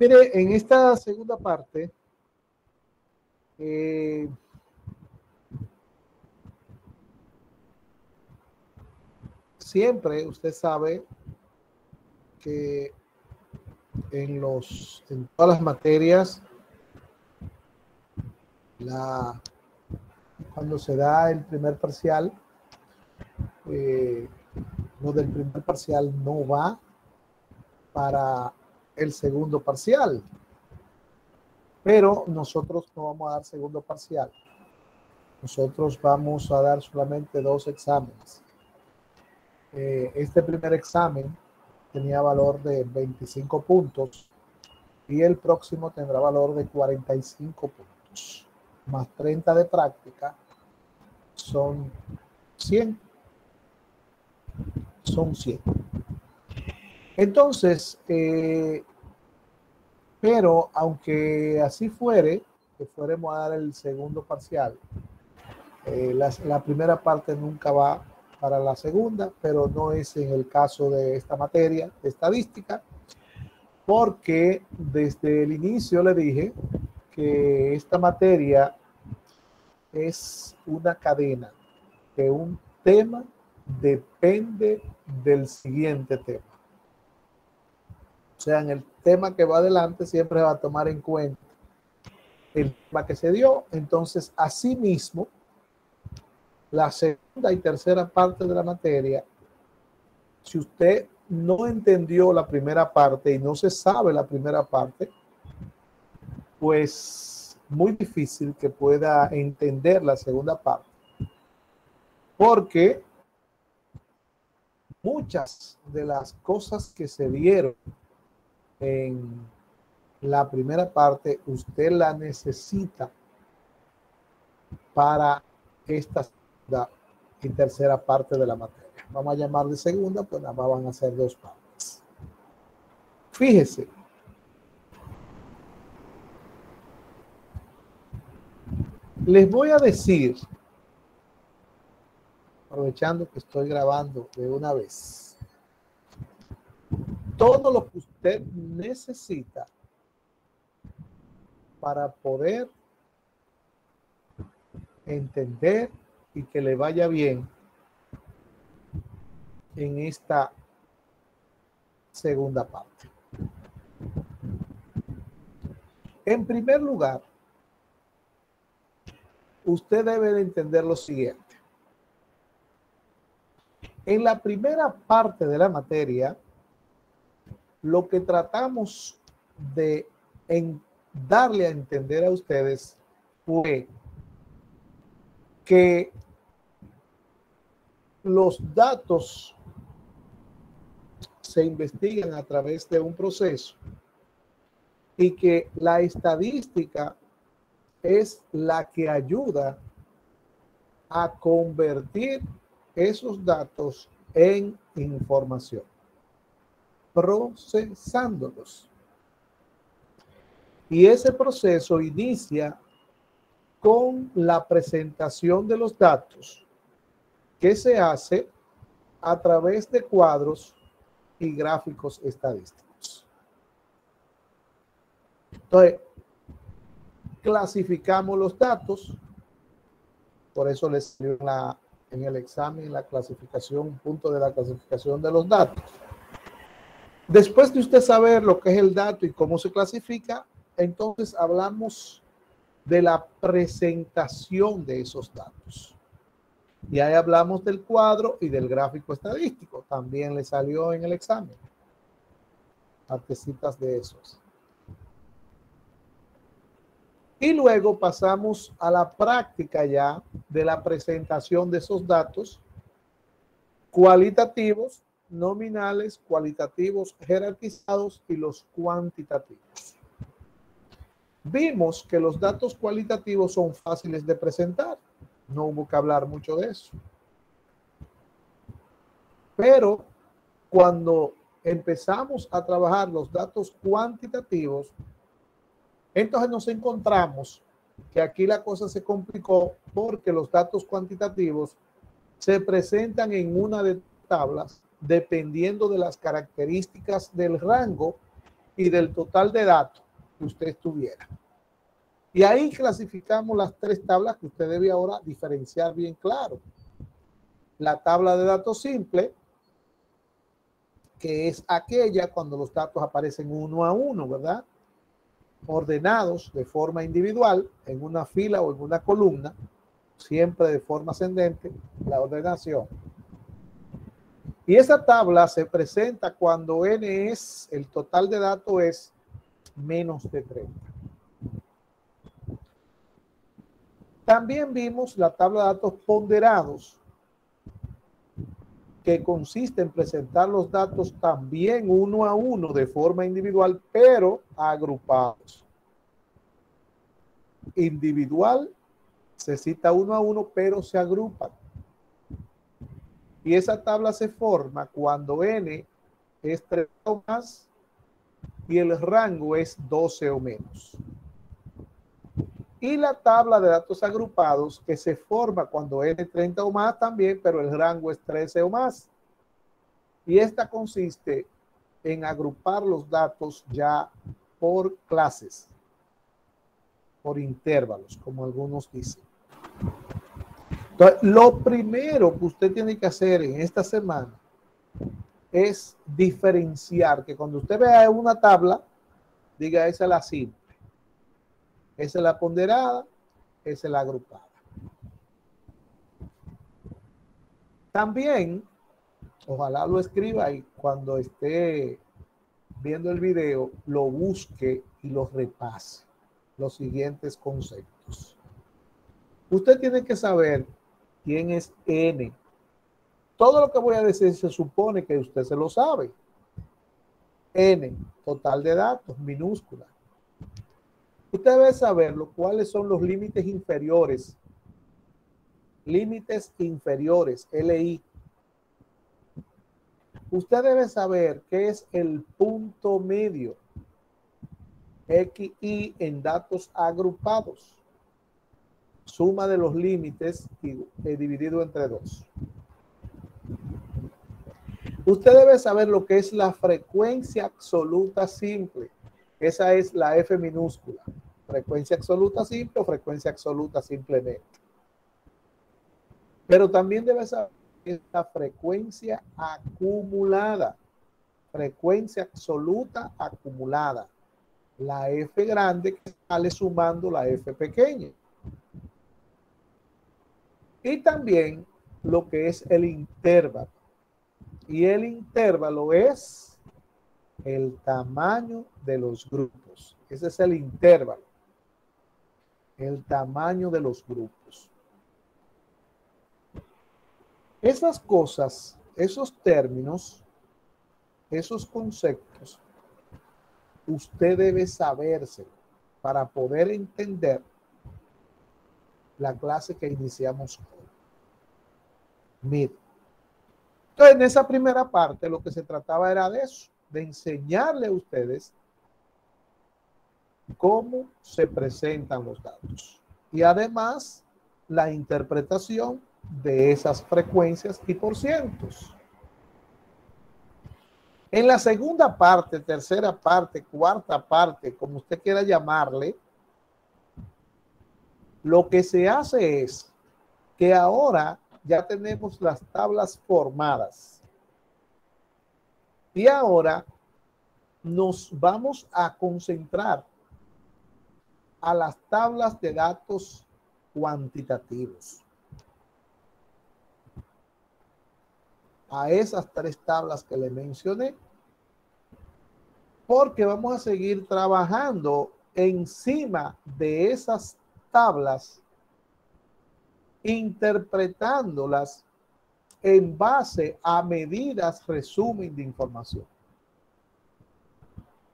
Mire, en esta segunda parte, eh, siempre usted sabe que en todas las materias, cuando se da el primer parcial, eh, lo del primer parcial no va para el segundo parcial, pero nosotros no vamos a dar segundo parcial. Nosotros vamos a dar solamente 2 exámenes. Este primer examen tenía valor de 25 puntos y el próximo tendrá valor de 45 puntos, más 30 de práctica, son 100. Son 100. Entonces, pero aunque así fuere, que fuéramos a dar el segundo parcial, la primera parte nunca va para la segunda, pero no es en el caso de esta materia de estadística, porque desde el inicio le dije que esta materia es una cadena, que un tema depende del siguiente tema. O sea, en el tema que va adelante siempre va a tomar en cuenta el tema que se dio. Entonces, asimismo, la segunda y tercera parte de la materia, si usted no entendió la primera parte y no se sabe la primera parte, pues muy difícil que pueda entender la segunda parte. Porque muchas de las cosas que se dieron en la primera parte, usted la necesita para esta segunda y tercera parte de la materia. Vamos a llamar de segunda, pues nada más van a ser 2 partes. Fíjese. Les voy a decir, aprovechando que estoy grabando de una vez, todo lo que usted necesita para poder entender y que le vaya bien en esta segunda parte. En primer lugar, usted debe de entender lo siguiente. En la primera parte de la materia, lo que tratamos de darle a entender a ustedes fue que los datos se investigan a través de un proceso y que la estadística es la que ayuda a convertir esos datos en información, procesándolos. Y ese proceso inicia con la presentación de los datos que se hace a través de cuadros y gráficos estadísticos. Entonces, clasificamos los datos, por eso les salió en el examen la clasificación, un punto de la clasificación de los datos. Después de usted saber lo que es el dato y cómo se clasifica, entonces hablamos de la presentación de esos datos. Y ahí hablamos del cuadro y del gráfico estadístico. También le salió en el examen. Partecitas de esos. Y luego pasamos a la práctica ya de la presentación de esos datos cualitativos, nominales, cualitativos, jerarquizados y los cuantitativos. Vimos que los datos cualitativos son fáciles de presentar. No hubo que hablar mucho de eso. Pero cuando empezamos a trabajar los datos cuantitativos, entonces nos encontramos que aquí la cosa se complicó porque los datos cuantitativos se presentan en una de tablas dependiendo de las características del rango y del total de datos que usted tuviera. Y ahí clasificamos las tres tablas que usted debe ahora diferenciar bien claro. La tabla de datos simple, que es aquella cuando los datos aparecen uno a uno, ¿verdad? Ordenados de forma individual en una fila o en una columna, siempre de forma ascendente, la ordenación. Y esa tabla se presenta cuando n es, el total de datos es menos de 30. También vimos la tabla de datos ponderados, que consiste en presentar los datos también uno a uno de forma individual, pero agrupados. Individual se cita uno a uno, pero se agrupan. Y esa tabla se forma cuando n es 3 o más y el rango es 12 o menos. Y la tabla de datos agrupados, que se forma cuando n es 30 o más también, pero el rango es 13 o más. Y esta consiste en agrupar los datos ya por clases, por intervalos, como algunos dicen. Entonces, lo primero que usted tiene que hacer en esta semana es diferenciar, que cuando usted vea una tabla, diga, esa es la simple, esa es la ponderada, esa es la agrupada. También, ojalá lo escriba y cuando esté viendo el video, lo busque y lo repase. Los siguientes conceptos. Usted tiene que saber quién es N. Todo lo que voy a decir se supone que usted se lo sabe. N, total de datos, minúscula. Usted debe saber cuáles son los límites inferiores. Límites inferiores, LI. Usted debe saber qué es el punto medio. XI en datos agrupados. Suma de los límites dividido entre 2. Usted debe saber lo que es la frecuencia absoluta simple. Esa es la F minúscula. Frecuencia absoluta simple o frecuencia absoluta simplemente. Pero también debe saber la frecuencia acumulada. Frecuencia absoluta acumulada. La F grande que sale sumando la F pequeña. Y también lo que es el intervalo. Y el intervalo es el tamaño de los grupos. Ese es el intervalo. El tamaño de los grupos. Esas cosas, esos términos, esos conceptos, usted debe saberse para poder entender la clase que iniciamos hoy. Mire. Entonces, en esa primera parte, lo que se trataba era de eso, de enseñarle a ustedes cómo se presentan los datos. Y además, la interpretación de esas frecuencias y porcientos. En la segunda parte, tercera parte, cuarta parte, como usted quiera llamarle, lo que se hace es que ahora ya tenemos las tablas formadas. Y ahora nos vamos a concentrar a las tablas de datos cuantitativos. A esas tres tablas que le mencioné, porque vamos a seguir trabajando encima de esas tablas, interpretándolas en base a medidas resumen de información.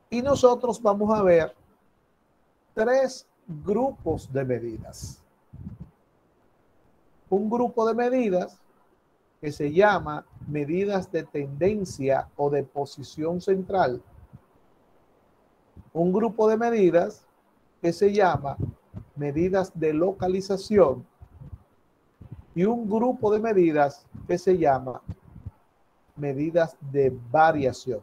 Y nosotros vamos a ver tres grupos de medidas. Un grupo de medidas que se llama medidas de tendencia o de posición central. Un grupo de medidas que se llama medidas de localización. Y un grupo de medidas que se llama medidas de variación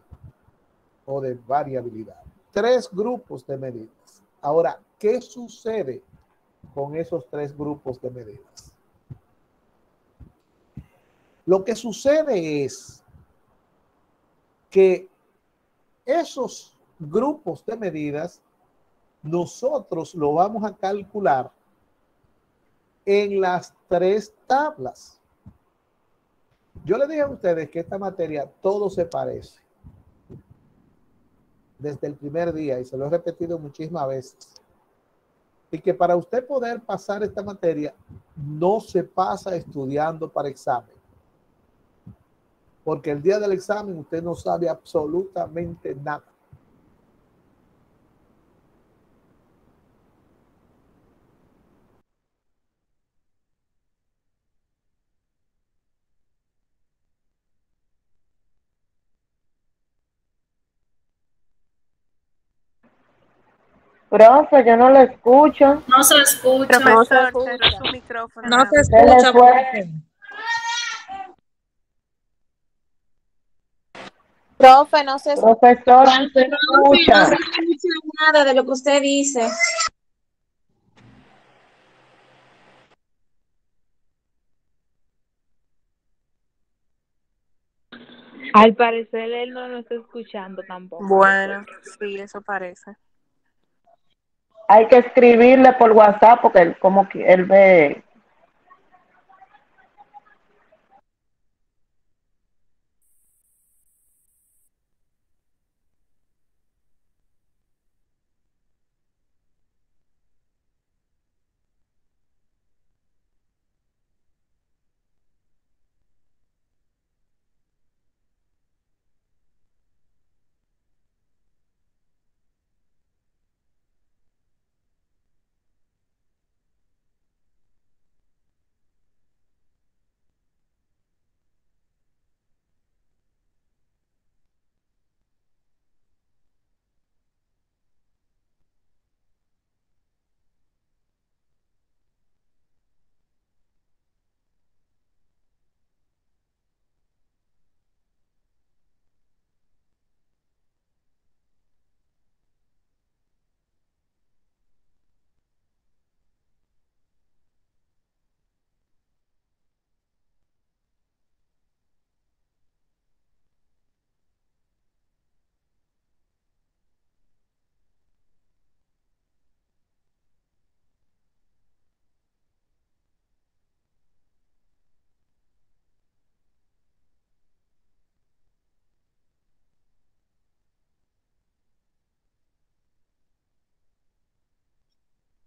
o de variabilidad. 3 grupos de medidas. Ahora, ¿qué sucede con esos 3 grupos de medidas? Lo que sucede es que esos grupos de medidas nosotros lo vamos a calcular en las 3 tablas. Yo les dije a ustedes que esta materia todo se parece desde el primer día y se lo he repetido muchísimas veces. Y que para usted poder pasar esta materia no se pasa estudiando para examen. Porque el día del examen usted no sabe absolutamente nada. Profe, yo no lo escucho. No se escucha. Profesor, cerró su micrófono. No se Se le escucha. fue. Profe, no se escucha. Profesora, no se escucha. No se escucha nada de lo que usted dice. Al parecer él no lo está escuchando tampoco. Bueno, sí, eso parece. Hay que escribirle por WhatsApp porque él, como que él ve.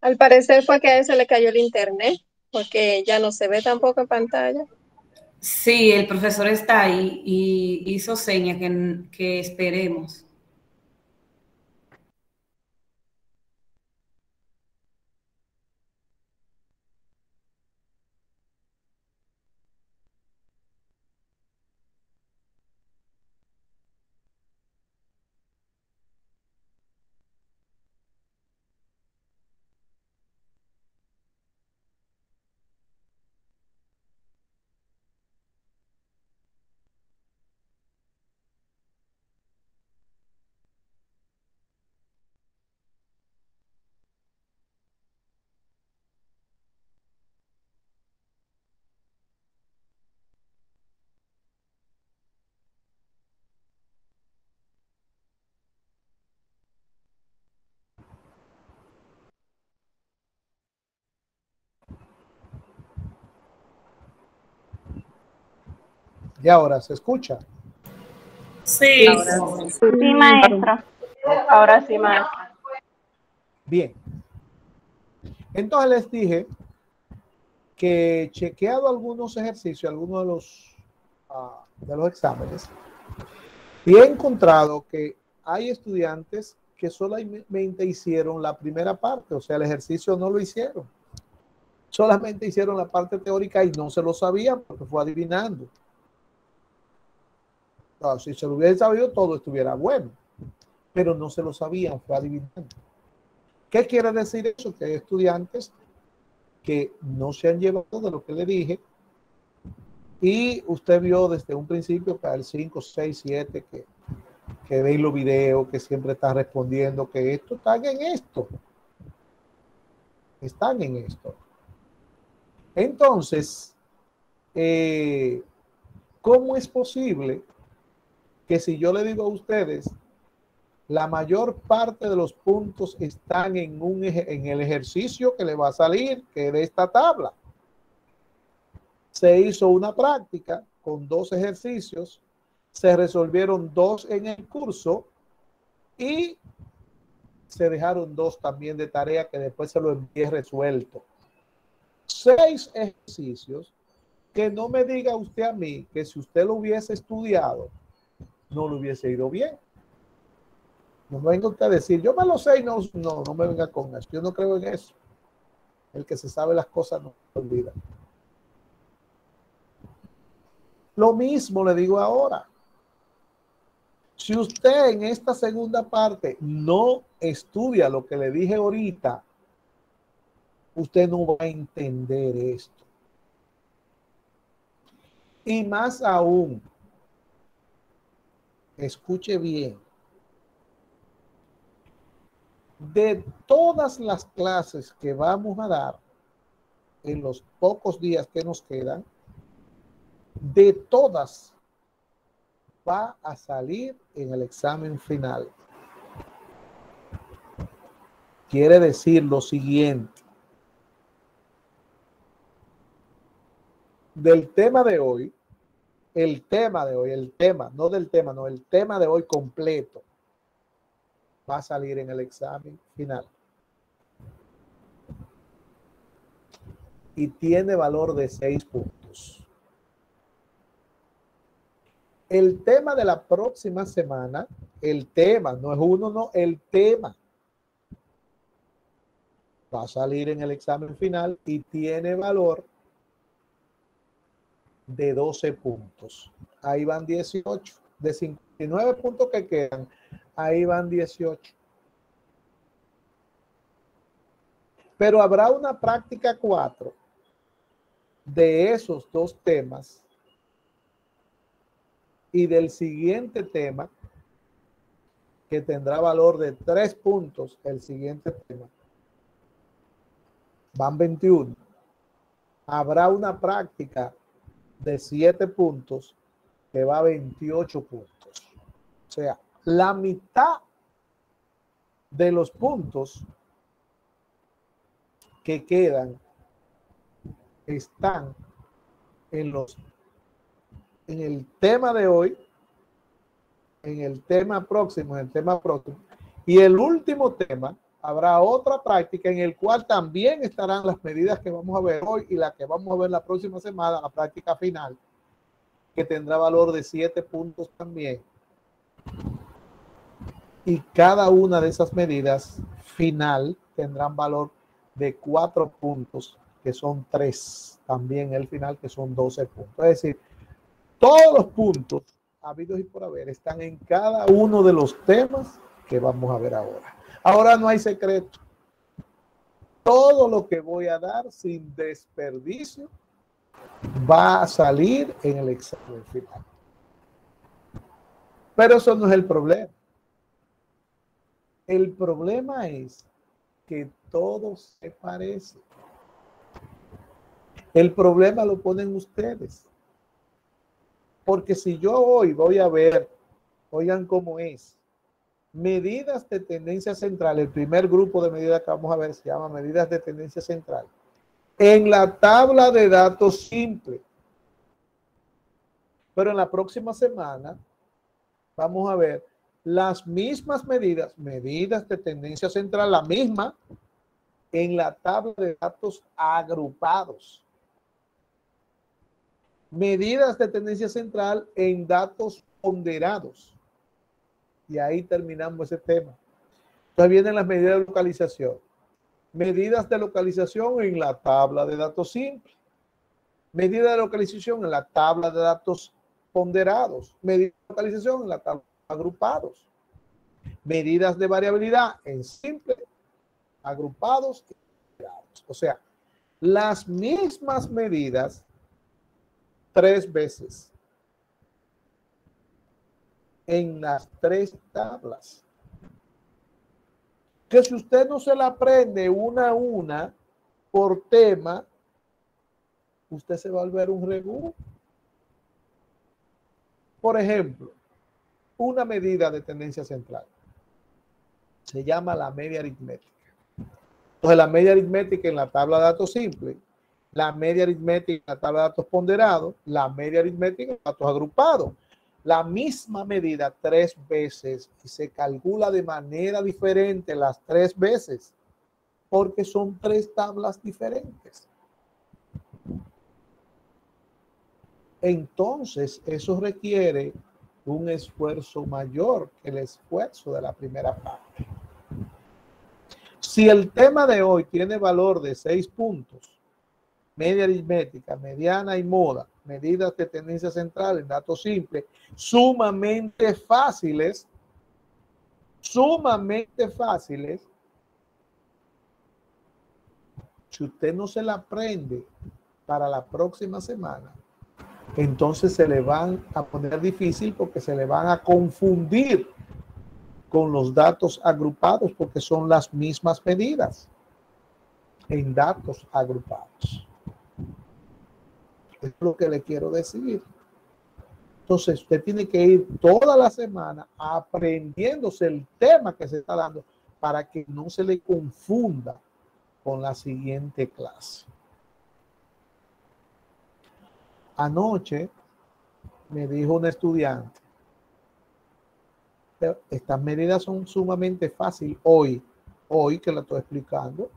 Al parecer fue que a él se le cayó el internet, porque ya no se ve tampoco en pantalla. Sí, el profesor está ahí y hizo seña que esperemos. Y ahora se escucha. Sí. Sí, maestro. Ahora sí, maestro. Bien. Entonces les dije que chequeado algunos ejercicios, algunos de los exámenes, y he encontrado que hay estudiantes que solamente hicieron la primera parte, o sea, el ejercicio no lo hicieron. Solamente hicieron la parte teórica y no se lo sabían porque fue adivinando. No, si se lo hubiera sabido, todo estuviera bueno, pero no se lo sabían, fue adivinando. ¿Qué quiere decir eso? Que hay estudiantes que no se han llevado de lo que le dije y usted vio desde un principio para el 5, 6, 7 que ven los videos, que siempre están respondiendo, que esto están en esto. Están en esto. Entonces, ¿cómo es posible que si yo le digo a ustedes, la mayor parte de los puntos están en el ejercicio que le va a salir, que es de esta tabla? Se hizo una práctica con 2 ejercicios, se resolvieron 2 en el curso y se dejaron 2 también de tarea que después se lo envié resuelto. 6 ejercicios que no me diga usted a mí que si usted lo hubiese estudiado, no lo hubiese ido bien. No me venga usted a decir, yo me lo sé y no me venga con eso. Yo no creo en eso. El que se sabe las cosas no se olvida. Lo mismo le digo ahora. Si usted en esta segunda parte no estudia lo que le dije ahorita, usted no va a entender esto. Y más aún, escuche bien, de todas las clases que vamos a dar en los pocos días que nos quedan, de todas va a salir en el examen final. Quiere decir lo siguiente. Del tema de hoy, el tema de hoy completo va a salir en el examen final. Y tiene valor de 6 puntos. El tema de la próxima semana, el tema, no es uno, no, el tema va a salir en el examen final y tiene valor de 12 puntos. Ahí van 18. De 59 puntos que quedan, ahí van 18. Pero habrá una práctica 4 de esos 2 temas y del siguiente tema que tendrá valor de 3 puntos. El siguiente tema van 21. Habrá una práctica de 7 puntos que va a 28 puntos. O sea, la mitad de los puntos que quedan están en el tema de hoy, en el tema próximo, y el último tema habrá otra práctica en el cual también estarán las medidas que vamos a ver hoy y la que vamos a ver la próxima semana, la práctica final, que tendrá valor de 7 puntos también. Y cada una de esas medidas final tendrán valor de 4 puntos, que son 3 también el final, que son 12 puntos. Es decir, todos los puntos habidos y por haber están en cada uno de los temas que vamos a ver ahora. Ahora no hay secreto. Todo lo que voy a dar sin desperdicio va a salir en el examen final. Pero eso no es el problema. El problema es que todo se parece. El problema lo ponen ustedes. Porque si yo hoy voy a ver, oigan cómo es, medidas de tendencia central, el primer grupo de medidas que vamos a ver se llama medidas de tendencia central. En la tabla de datos simple. Pero en la próxima semana vamos a ver las mismas medidas de tendencia central, la misma, en la tabla de datos agrupados. Medidas de tendencia central en datos ponderados. Y ahí terminamos ese tema. Entonces vienen las medidas de localización. Medidas de localización en la tabla de datos simple. Medida de localización en la tabla de datos ponderados. Medida de localización en la tabla de agrupados. Medidas de variabilidad en simple, agrupados y ponderados. O sea, las mismas medidas 3 veces. en las 3 tablas. Que si usted no se la aprende una a una por tema, usted se va a volver un regú. Por ejemplo, una medida de tendencia central se llama la media aritmética. Entonces, la media aritmética en la tabla de datos simples, la media aritmética en la tabla de datos ponderados, la media aritmética en datos agrupados. La misma medida 3 veces y se calcula de manera diferente las 3 veces porque son 3 tablas diferentes. Entonces, eso requiere un esfuerzo mayor que el esfuerzo de la primera parte. Si el tema de hoy tiene valor de 6 puntos, media aritmética, mediana y moda, medidas de tendencia central en datos simples, sumamente fáciles, si usted no se la aprende para la próxima semana, entonces se le van a poner difícil porque se le van a confundir con los datos agrupados porque son las mismas medidas en datos agrupados. Es lo que le quiero decir. Entonces usted tiene que ir toda la semana aprendiéndose el tema que se está dando para que no se le confunda con la siguiente clase. Anoche me dijo un estudiante, estas medidas son sumamente fáciles hoy que la estoy explicando.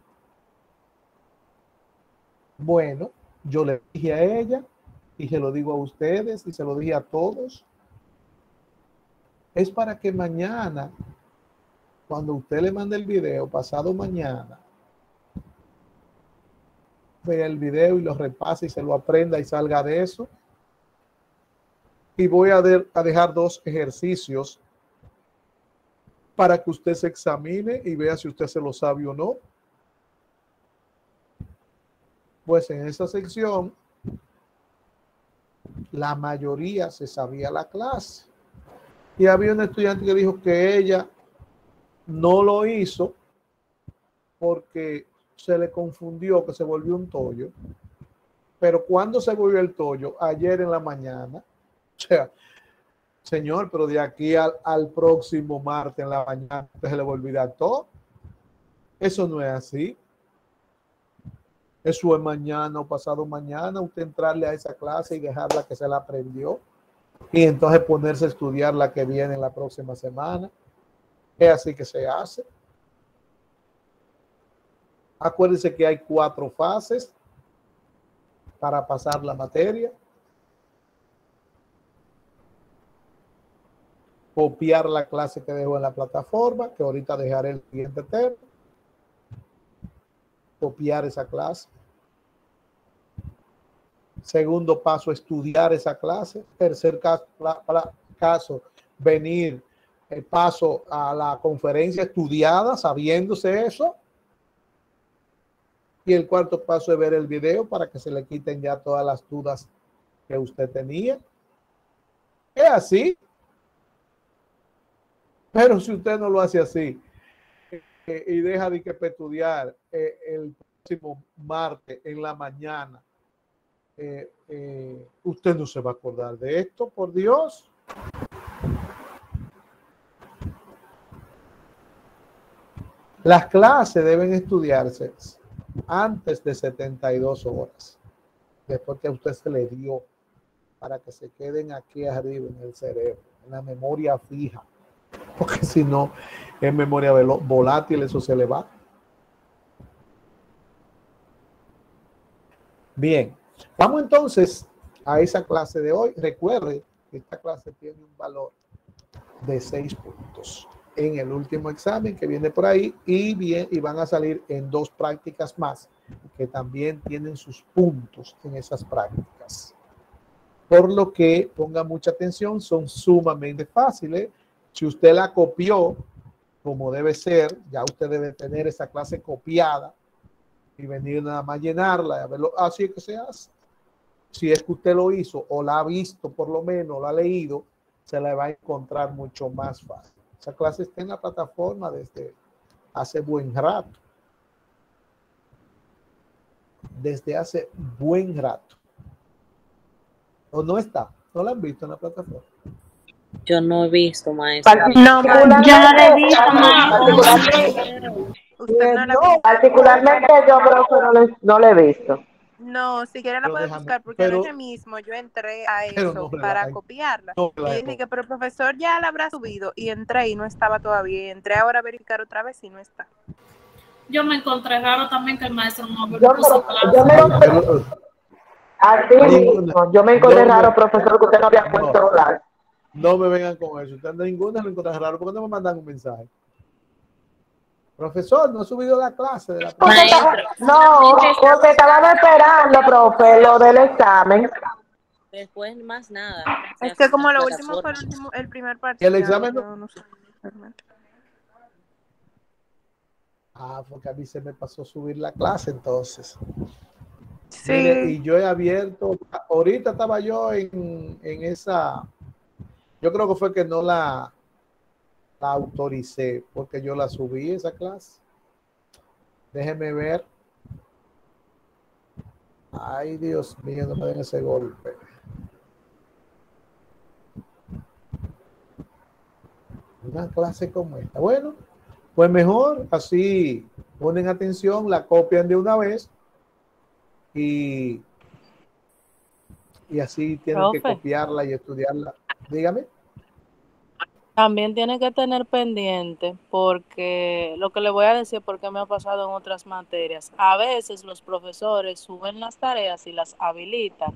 Bueno, yo le dije a ella y se lo digo a ustedes y se lo dije a todos. Es para que mañana, cuando usted le mande el video, pasado mañana, vea el video y lo repase y se lo aprenda y salga de eso. Y voy a dejar 2 ejercicios para que usted se examine y vea si usted se lo sabe o no. Pues en esa sección, la mayoría se sabía la clase. Y había un estudiante que dijo que ella no lo hizo porque se le confundió, que se volvió un tollo. Pero ¿cuándo se volvió el tollo? Ayer en la mañana. O sea, señor, pero de aquí al próximo martes en la mañana usted se le va a olvidar todo. Eso no es así. Eso es mañana o pasado mañana, usted entrarle a esa clase y dejarla que se la aprendió y entonces ponerse a estudiar la que viene en la próxima semana. Es así que se hace. Acuérdense que hay 4 fases para pasar la materia. Copiar la clase que dejo en la plataforma, que ahorita dejaré el siguiente tema. Copiar esa clase. Segundo paso, estudiar esa clase. Tercer caso, venir paso a la conferencia estudiada, sabiéndose eso. Y el cuarto paso es ver el video para que se le quiten ya todas las dudas que usted tenía. Es así. Pero si usted no lo hace así y deja de que estudiar el próximo martes en la mañana, usted no se va a acordar de esto, por Dios. Las clases deben estudiarse antes de 72 horas, después que a usted se le dio, para que se queden aquí arriba en el cerebro, en la memoria fija, porque si no, en memoria volátil eso se le va. Bien, vamos entonces a esa clase de hoy. Recuerde que esta clase tiene un valor de 6 puntos en el último examen que viene por ahí y van a salir en 2 prácticas más que también tienen sus puntos en esas prácticas. Por lo que ponga mucha atención, son sumamente fáciles. Si usted la copió como debe ser, ya usted debe tener esa clase copiada y venir nada más llenarla y a verlo. Así es que se hace. Si es que usted lo hizo o la ha visto por lo menos, la ha leído, se la va a encontrar mucho más fácil. Esa clase está en la plataforma desde hace buen rato. Desde hace buen rato. ¿O no está? ¿No la han visto en la plataforma? Yo no he visto, maestra. No, Yo no le he visto, usted no la Particularmente yo creo que no le he visto. No, si quiere la Pero puede déjame, buscar porque pero, anoche mismo yo entré a pero eso no la para hay. copiarla. No la Y hay. dije que pero el profesor ya la habrá subido y entré y no estaba todavía. Y entré ahora a verificar otra vez y no está. Yo me encontré raro también que el maestro no me Yo puso clase. así mismo, yo me encontré raro, profesor, que usted no había puesto la. No me vengan con eso. Ustedes ninguna lo encuentran raro. ¿Por qué no me mandan un mensaje? Profesor, no he subido la clase de la Maestro, No, porque estaban esperando, profe, lo del examen. después más nada. Es que como lo último fue el primer ¿Y parcial. el examen no? Yo no sé realmente. Ah, porque a mí se me pasó subir la clase entonces. Sí. Mire, y yo he abierto, ahorita estaba yo en esa, yo creo que fue que no la autoricé, porque yo la subí esa clase. Déjeme ver. Ay, Dios mío, no me den ese golpe. Una clase como esta. Bueno, pues mejor, así ponen atención, la copian de una vez y así tienen que Profe, copiarla y estudiarla. Dígame. también tiene que tener pendiente porque lo que le voy a decir porque me ha pasado en otras materias. A veces los profesores suben las tareas y las habilitan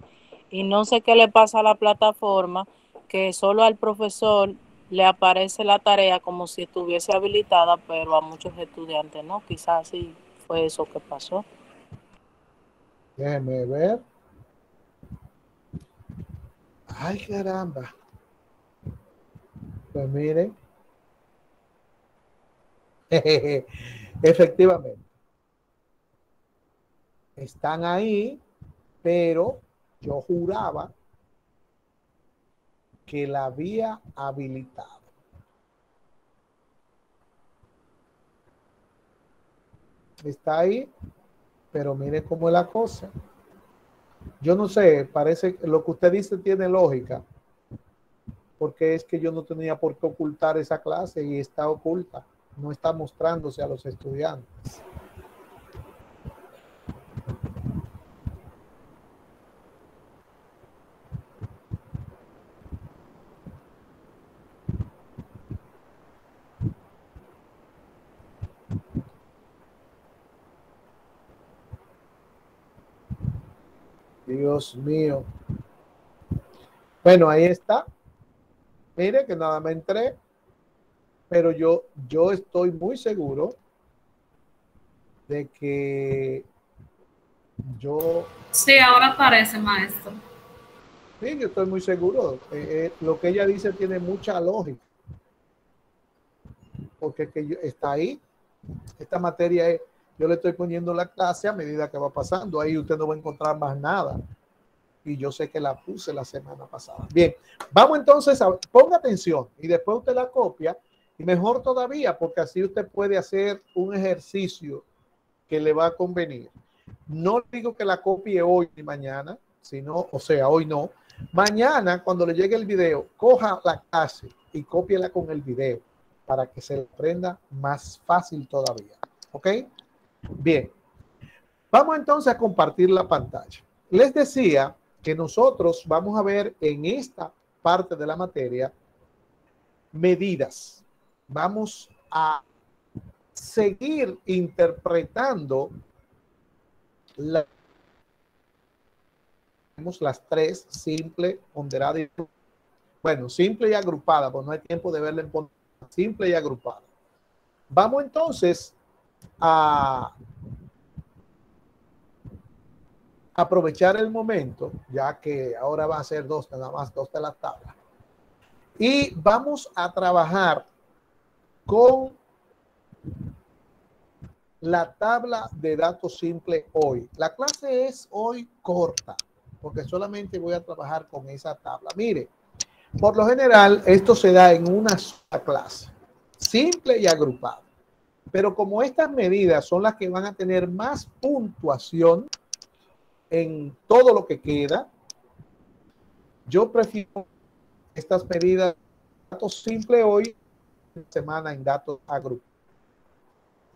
y no sé qué le pasa a la plataforma que solo al profesor le aparece la tarea como si estuviese habilitada, pero a muchos estudiantes no. Quizás sí fue eso que pasó. Déjeme ver. Ay, caramba. Pues mire. Efectivamente. Están ahí, pero yo juraba que la había habilitado. Está ahí, pero mire cómo es la cosa. Yo no sé, parece que lo que usted dice tiene lógica, porque es que yo no tenía por qué ocultar esa clase y está oculta, no está mostrándose a los estudiantes. Dios mío. Bueno, ahí está. Mire que nada me entré, pero yo estoy muy seguro de que yo... Sí, ahora aparece, maestro. Sí, yo estoy muy seguro. Lo que ella dice tiene mucha lógica. Porque está ahí. Esta materia es, yo le estoy poniendo la clase a medida que va pasando. Ahí usted no va a encontrar más nada. Y yo sé que la puse la semana pasada. Bien, vamos entonces a, ponga atención y después usted la copia y mejor todavía porque así usted puede hacer un ejercicio que le va a convenir. No digo que la copie hoy ni mañana, sino, o sea, hoy no. Mañana cuando le llegue el video, coja la clase y cópiela con el video para que se le aprenda más fácil todavía. ¿Ok? Bien. Vamos entonces a compartir la pantalla. Les decía que nosotros vamos a ver en esta parte de la materia medidas. Vamos a seguir interpretando las tres, simple, ponderada y bueno, simple y agrupada, pues no hay tiempo de verla en simple y agrupada. Vamos entonces a aprovechar el momento, ya que ahora va a ser nada más dos de la tabla. Y vamos a trabajar con la tabla de datos simple hoy. La clase es hoy corta, porque solamente voy a trabajar con esa tabla. Mire, Por lo general, esto se da en una sola clase, simple y agrupado. Pero como estas medidas son las que van a tener más puntuación en todo lo que queda, yo prefiero estas medidas de datos simples hoy, semana en datos agrupados.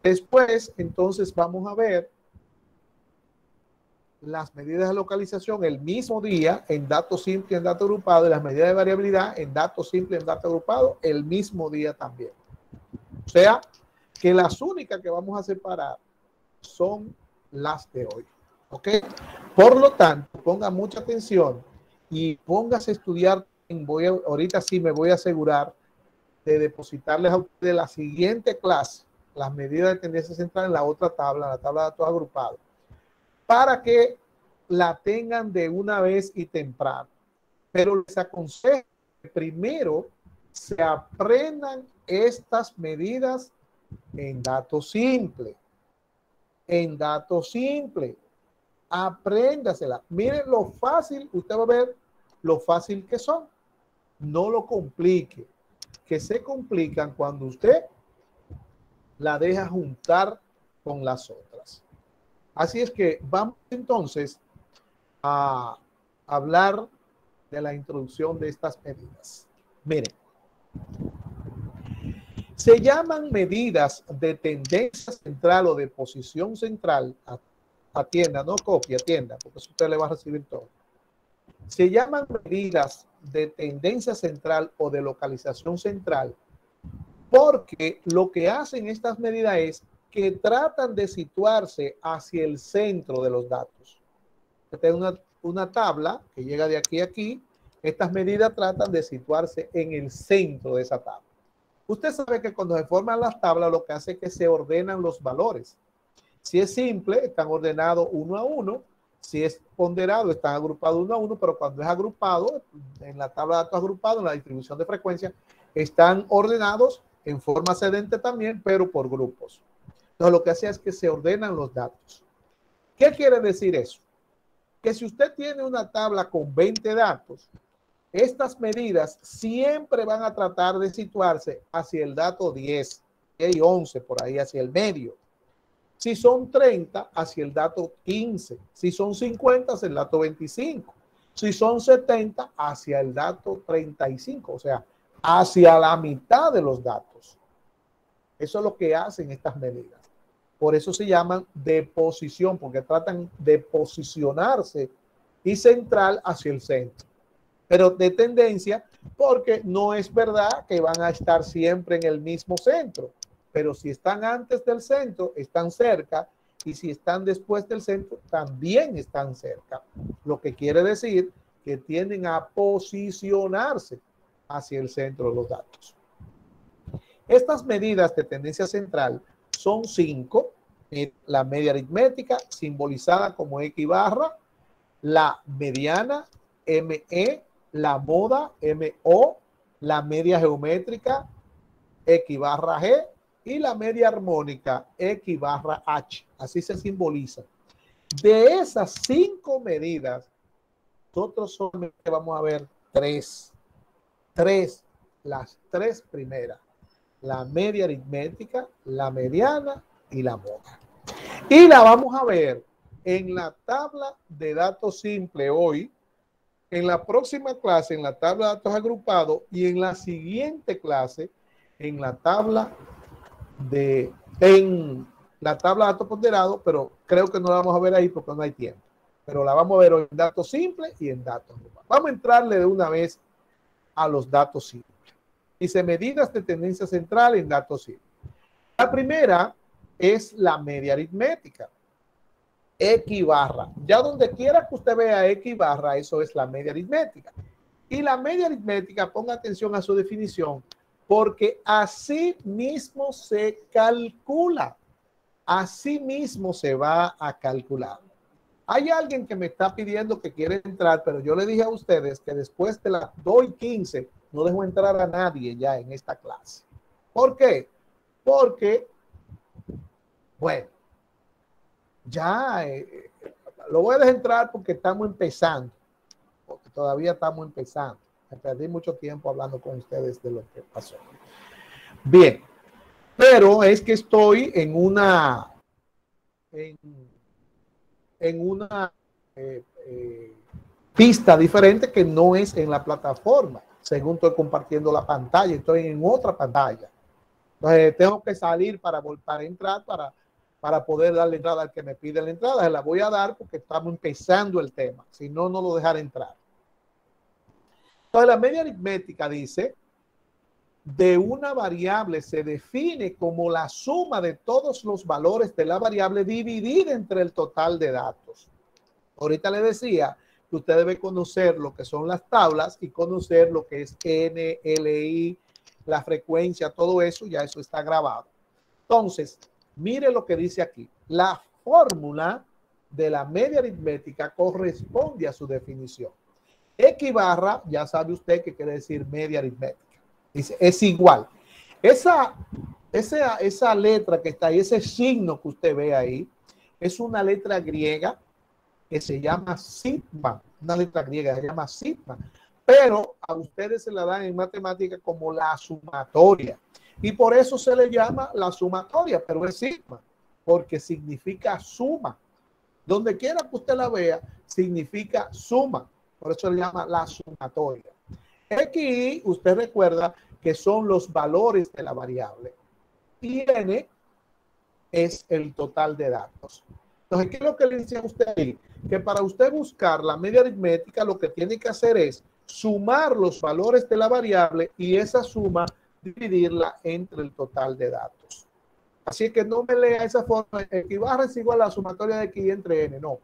Después, entonces, vamos a ver las medidas de localización el mismo día en datos simples y en datos agrupados, y las medidas de variabilidad en datos simples y en datos agrupados el mismo día también. O sea, que las únicas que vamos a separar son las de hoy. ¿Ok? Por lo tanto, ponga mucha atención y póngase a estudiar. Ahorita sí me voy a asegurar de depositarles a ustedes la siguiente clase, las medidas de tendencia central en la otra tabla, la tabla de datos agrupados, para que la tengan de una vez y temprano. Pero les aconsejo que primero se aprendan estas medidas en datos simples. En datos simples. Apréndasela. Miren lo fácil, usted va a ver lo fácil que son. No lo complique. Que se complican cuando usted la deja juntar con las otras. Así es que vamos entonces a hablar de la introducción de estas medidas. Miren, se llaman medidas de tendencia central o de posición central. Atienda, no copia, atienda, porque usted le va a recibir todo. Se llaman medidas de tendencia central o de localización central porque lo que hacen estas medidas es que tratan de situarse hacia el centro de los datos. Tengo una tabla que llega de aquí a aquí. Estas medidas tratan de situarse en el centro de esa tabla. Usted sabe que cuando se forman las tablas, lo que hace es que se ordenan los valores. Si es simple, están ordenados uno a uno. Si es ponderado, están agrupados uno a uno. Pero cuando es agrupado, en la tabla de datos agrupados, en la distribución de frecuencia, están ordenados en forma ascendente también, pero por grupos. Entonces, lo que hace es que se ordenan los datos. ¿Qué quiere decir eso? Que si usted tiene una tabla con 20 datos, estas medidas siempre van a tratar de situarse hacia el dato 10 y 11, por ahí hacia el medio. Si son 30, hacia el dato 15. Si son 50, hacia el dato 25. Si son 70, hacia el dato 35. O sea, hacia la mitad de los datos. Eso es lo que hacen estas medidas. Por eso se llaman de posición, porque tratan de posicionarse y central hacia el centro. Pero de tendencia, porque no es verdad que van a estar siempre en el mismo centro. Pero si están antes del centro, están cerca. Y si están después del centro, también están cerca. Lo que quiere decir que tienden a posicionarse hacia el centro de los datos. Estas medidas de tendencia central son 5. La media aritmética, simbolizada como X barra, la mediana, ME, la moda, MO, la media geométrica, X barra G, y la media armónica, X barra H. Así se simboliza. De esas 5 medidas, nosotros solamente vamos a ver 3. Las 3 primeras. La media aritmética, la mediana y la moda. Y la vamos a ver en la tabla de datos simple hoy, en la próxima clase en la tabla de datos agrupados y en la siguiente clase en la tabla de datos ponderados, pero creo que no la vamos a ver ahí porque no hay tiempo. Pero la vamos a ver hoy en datos simples y en datos agrupados. Vamos a entrarle de una vez a los datos simples. Dice medidas de tendencia central en datos simples. La primera es la media aritmética. X barra. Ya donde quiera que usted vea X barra, eso es la media aritmética. Y la media aritmética, ponga atención a su definición, porque así mismo se calcula. Así mismo se va a calcular. Hay alguien que me está pidiendo que quiere entrar, pero yo le dije a ustedes que después de las 2:15 no dejo entrar a nadie ya en esta clase. ¿Por qué? Porque, bueno, ya lo voy a dejar entrar porque estamos empezando. Porque todavía estamos empezando. Me perdí mucho tiempo hablando con ustedes de lo que pasó. Bien, pero es que estoy en una pista diferente que no es en la plataforma. Según estoy compartiendo la pantalla, estoy en otra pantalla. Entonces tengo que salir para entrar, para poder darle entrada al que me pide la entrada. Se la voy a dar porque estamos empezando el tema. Si no, no lo dejaré entrar. Entonces la media aritmética dice, de una variable se define como la suma de todos los valores de la variable dividida entre el total de datos. Ahorita le decía que usted debe conocer lo que son las tablas y conocer lo que es N, LI, la frecuencia, todo eso, ya eso está grabado. Entonces, mire lo que dice aquí. La fórmula de la media aritmética corresponde a su definición. X barra, ya sabe usted que quiere decir media aritmética. Dice, es igual. Esa letra que está ahí, ese signo que usted ve ahí, es una letra griega que se llama sigma. Una letra griega que se llama sigma. Pero a ustedes se la dan en matemática como la sumatoria. Y por eso se le llama la sumatoria, pero es sigma, porque significa suma. Donde quiera que usted la vea, significa suma. Por eso se le llama la sumatoria. X, usted recuerda que son los valores de la variable. Y N es el total de datos. Entonces, ¿qué es lo que le dice a usted ahí? Que para usted buscar la media aritmética, lo que tiene que hacer es sumar los valores de la variable y esa suma dividirla entre el total de datos. Así que no me lea esa forma. X barra es igual a la sumatoria de X entre N. No.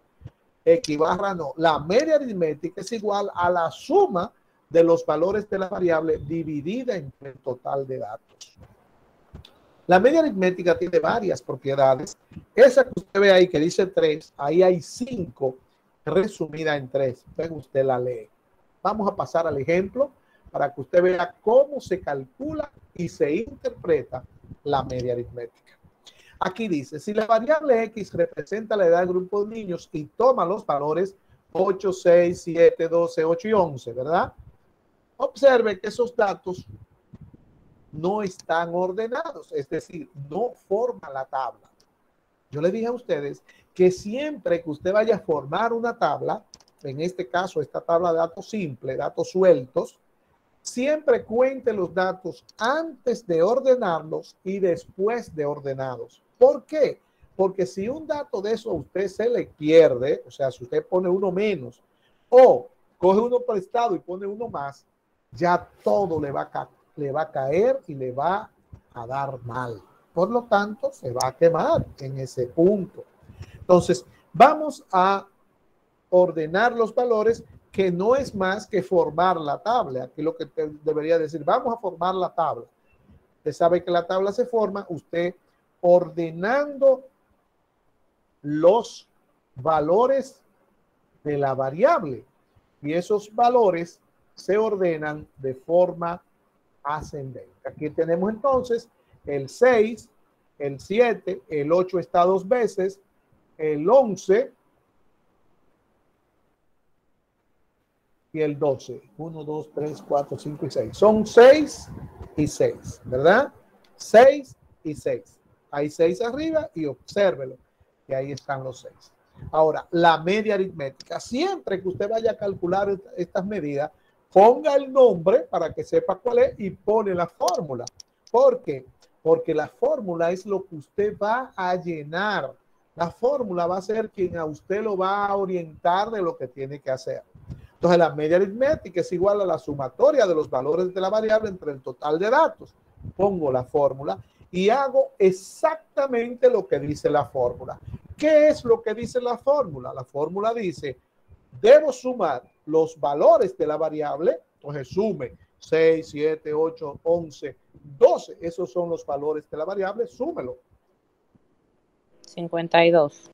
X barra no. La media aritmética es igual a la suma de los valores de la variable dividida entre el total de datos. La media aritmética tiene varias propiedades. Esa que usted ve ahí que dice 3, ahí hay 5 resumidas en 3. Luego usted la lee. Vamos a pasar al ejemplo para que usted vea cómo se calcula y se interpreta la media aritmética. Aquí dice, si la variable X representa la edad del grupo de niños y toma los valores 8, 6, 7, 12, 8 y 11, ¿verdad? Observe que esos datos no están ordenados, es decir, no forman la tabla. Yo le dije a ustedes que siempre que usted vaya a formar una tabla, en este caso esta tabla de datos simple, datos sueltos, siempre cuente los datos antes de ordenarlos y después de ordenados. ¿Por qué? Porque si un dato de eso a usted se le pierde, o sea, si usted pone uno menos o coge uno prestado y pone uno más, ya todo le va a caer y le va a dar mal. Por lo tanto, se va a quemar en ese punto. Entonces, vamos a ordenar los valores, que no es más que formar la tabla. Aquí lo que te debería decir, vamos a formar la tabla. Usted sabe que la tabla se forma usted ordenando los valores de la variable. Y esos valores se ordenan de forma ascendente. Aquí tenemos entonces el 6, el 7, el 8 está 2 veces, el 11 y el 12. 1, 2, 3, 4, 5 y 6. Son 6 y 6, ¿verdad? 6 y 6. Hay 6 arriba y obsérvelo, que ahí están los 6. Ahora, la media aritmética. Siempre que usted vaya a calcular estas medidas, ponga el nombre para que sepa cuál es y pone la fórmula. ¿Por qué? Porque la fórmula es lo que usted va a llenar. La fórmula va a ser quien a usted lo va a orientar de lo que tiene que hacer. Entonces, la media aritmética es igual a la sumatoria de los valores de la variable entre el total de datos. Pongo la fórmula y hago exactamente lo que dice la fórmula. ¿Qué es lo que dice la fórmula? La fórmula dice, debo sumar los valores de la variable, entonces sume 6, 7, 8, 11, 12. Esos son los valores de la variable, súmelo. 52.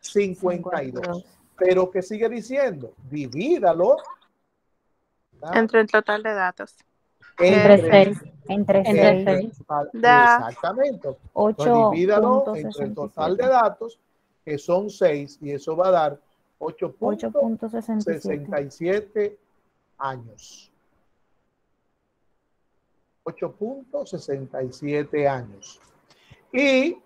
52. Pero ¿qué sigue diciendo? Divídalo, ¿verdad? Entre el total de datos. Entre 6. Exactamente. 8. Entonces, divídalo entre el total de datos, que son 6, y eso va a dar 8.67 años. 8.67 años. Y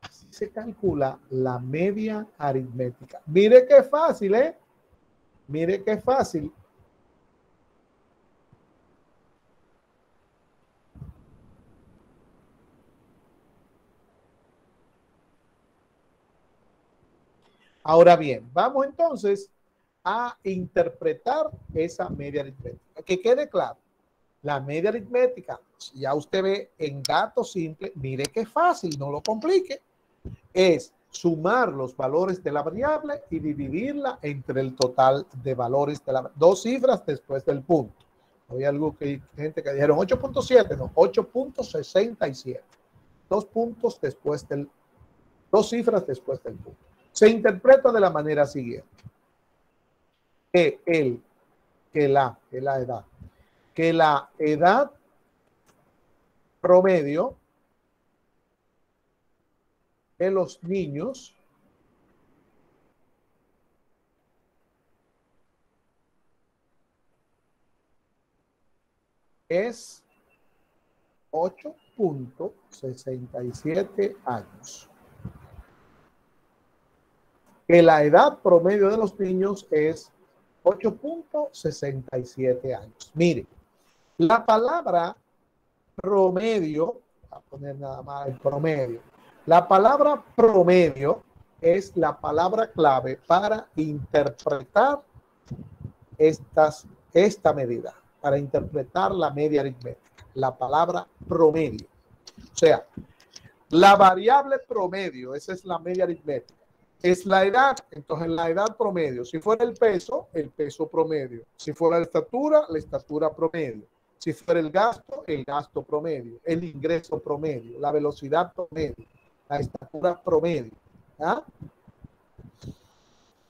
así se calcula la media aritmética. Mire qué fácil, ¿eh? Mire qué fácil. Ahora bien, vamos entonces a interpretar esa media aritmética. Que quede claro, la media aritmética, si ya usted ve en datos simples, mire qué fácil, no lo complique, es sumar los valores de la variable y dividirla entre el total de valores de la variable. Dos cifras después del punto. Había algo que gente que dijeron 8.7, no, 8.67. Dos puntos después del, dos cifras después del punto. Se interpreta de la manera siguiente. Que la edad promedio de los niños es 8.67 años. Que la edad promedio de los niños es 8.67 años. Mire, la palabra promedio, voy a poner nada más el promedio. La palabra promedio es la palabra clave para interpretar esta medida, para interpretar la media aritmética. La palabra promedio. O sea, la variable promedio, esa es la media aritmética. Es la edad, entonces la edad promedio. Si fuera el peso promedio. Si fuera la estatura promedio. Si fuera el gasto promedio. El ingreso promedio. La velocidad promedio. La estatura promedio. ¿Ah?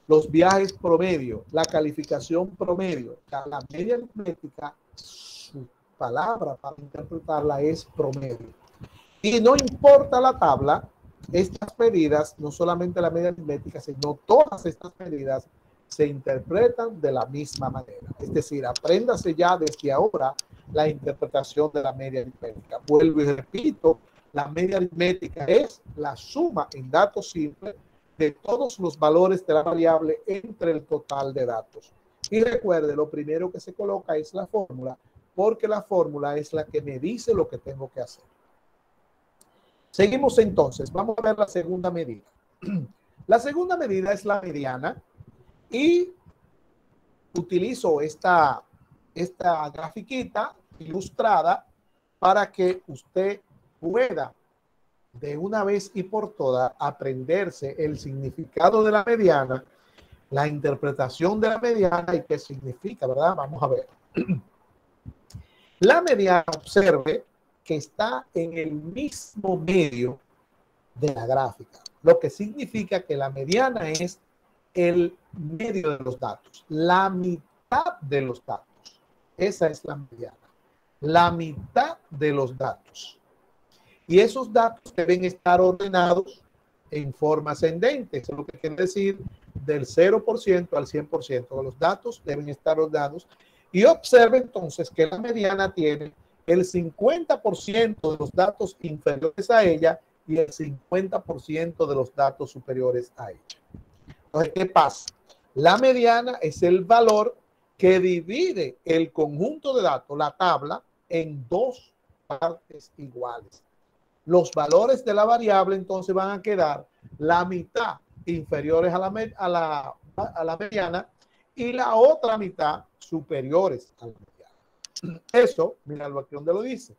Los viajes promedio. La calificación promedio. La media aritmética, su palabra para interpretarla es promedio. Y no importa la tabla, estas medidas, no solamente la media aritmética, sino todas estas medidas se interpretan de la misma manera. Es decir, apréndase ya desde ahora la interpretación de la media aritmética. Vuelvo y repito, la media aritmética es la suma en datos simples de todos los valores de la variable entre el total de datos. Y recuerde, lo primero que se coloca es la fórmula, porque la fórmula es la que me dice lo que tengo que hacer. Seguimos entonces, vamos a ver la segunda medida. La segunda medida es la mediana y utilizo esta grafiquita ilustrada para que usted pueda de una vez y por todas aprenderse el significado de la mediana, la interpretación de la mediana y qué significa, ¿verdad? Vamos a ver. La mediana, observe que está en el mismo medio de la gráfica, lo que significa que la mediana es el medio de los datos, la mitad de los datos. Esa es la mediana, la mitad de los datos. Y esos datos deben estar ordenados en forma ascendente. Eso es lo que quiere decir del 0% al 100%. Los datos deben estar ordenados. Y observe entonces que la mediana tiene el 50% de los datos inferiores a ella y el 50% de los datos superiores a ella. Entonces, ¿qué pasa? La mediana es el valor que divide el conjunto de datos, la tabla, en dos partes iguales. Los valores de la variable entonces van a quedar la mitad inferiores a la mediana y la otra mitad superiores a la mediana. Eso, mira aquí donde lo dice.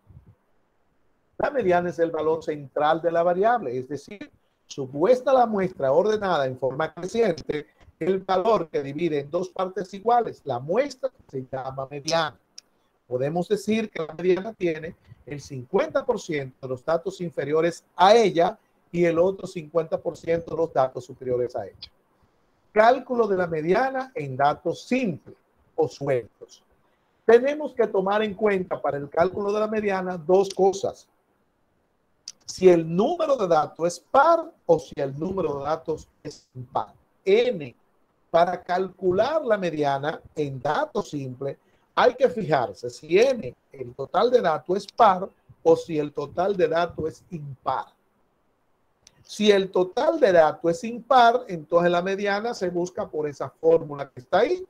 La mediana es el valor central de la variable, es decir, supuesta la muestra ordenada en forma creciente, el valor que divide en dos partes iguales, la muestra se llama mediana. Podemos decir que la mediana tiene el 50% de los datos inferiores a ella y el otro 50% de los datos superiores a ella. Cálculo de la mediana en datos simples o sueltos. Tenemos que tomar en cuenta para el cálculo de la mediana dos cosas. Si el número de datos es par o si el número de datos es impar. N para calcular la mediana en datos simples, hay que fijarse si n, el total de datos, es par o si el total de datos es impar. Si el total de datos es impar, entonces la mediana se busca por esa fórmula que está ahí.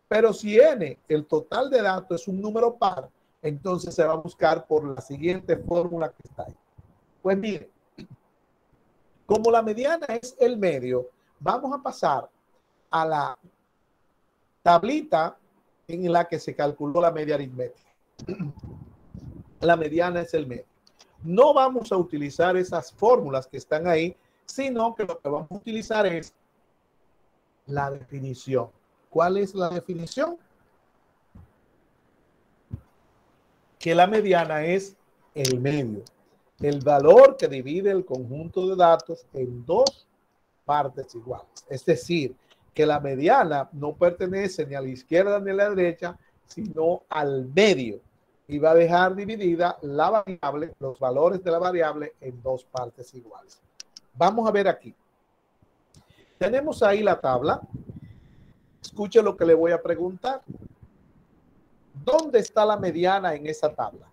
Pero si n, el total de datos, es un número par, entonces se va a buscar por la siguiente fórmula que está ahí. Pues mire, como la mediana es el medio, vamos a pasar a la tablita en la que se calculó la media aritmética. La mediana es el medio. No vamos a utilizar esas fórmulas que están ahí, sino que lo que vamos a utilizar es la definición. ¿Cuál es la definición? Que la mediana es el medio, el valor que divide el conjunto de datos en dos partes iguales. Es decir, que la mediana no pertenece ni a la izquierda ni a la derecha, sino al medio, y va a dejar dividida la variable, los valores de la variable, en dos partes iguales. Vamos a ver aquí. Tenemos ahí la tabla. Escuche lo que le voy a preguntar. ¿Dónde está la mediana en esa tabla?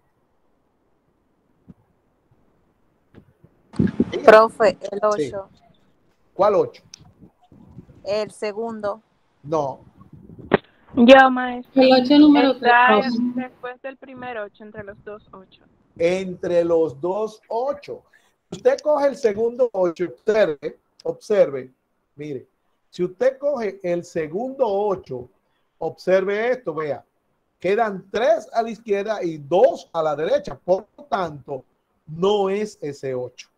Profe, el 8. Sí. ¿Cuál 8? El segundo. No. Yo, maestro. El 8 número Está 3. después del primer 8, entre los dos 8. Entre los dos 8. Usted coge el segundo 8, observe, mire, si usted coge el segundo 8, observe esto, vea, quedan 3 a la izquierda y 2 a la derecha, por lo tanto, no es ese 8.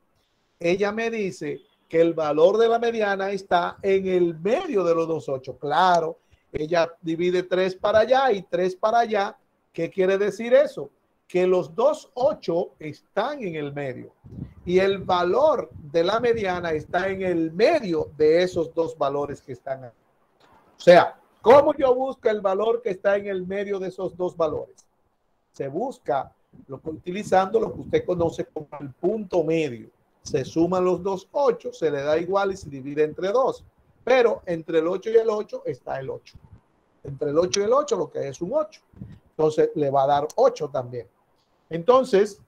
Ella me dice que el valor de la mediana está en el medio de los dos 8. Claro, ella divide 3 para allá y 3 para allá. ¿Qué quiere decir eso? Que los dos 8 están en el medio y el valor de la mediana está en el medio de esos dos valores que están ahí. O sea, ¿cómo yo busco el valor que está en el medio de esos dos valores? Se busca utilizando lo que usted conoce como el punto medio. Se suman los dos 8, se le da igual y se divide entre 2. Pero entre el 8 y el 8 está el 8. Entre el 8 y el 8, lo que es un 8. Entonces le va a dar 8 también. Entonces,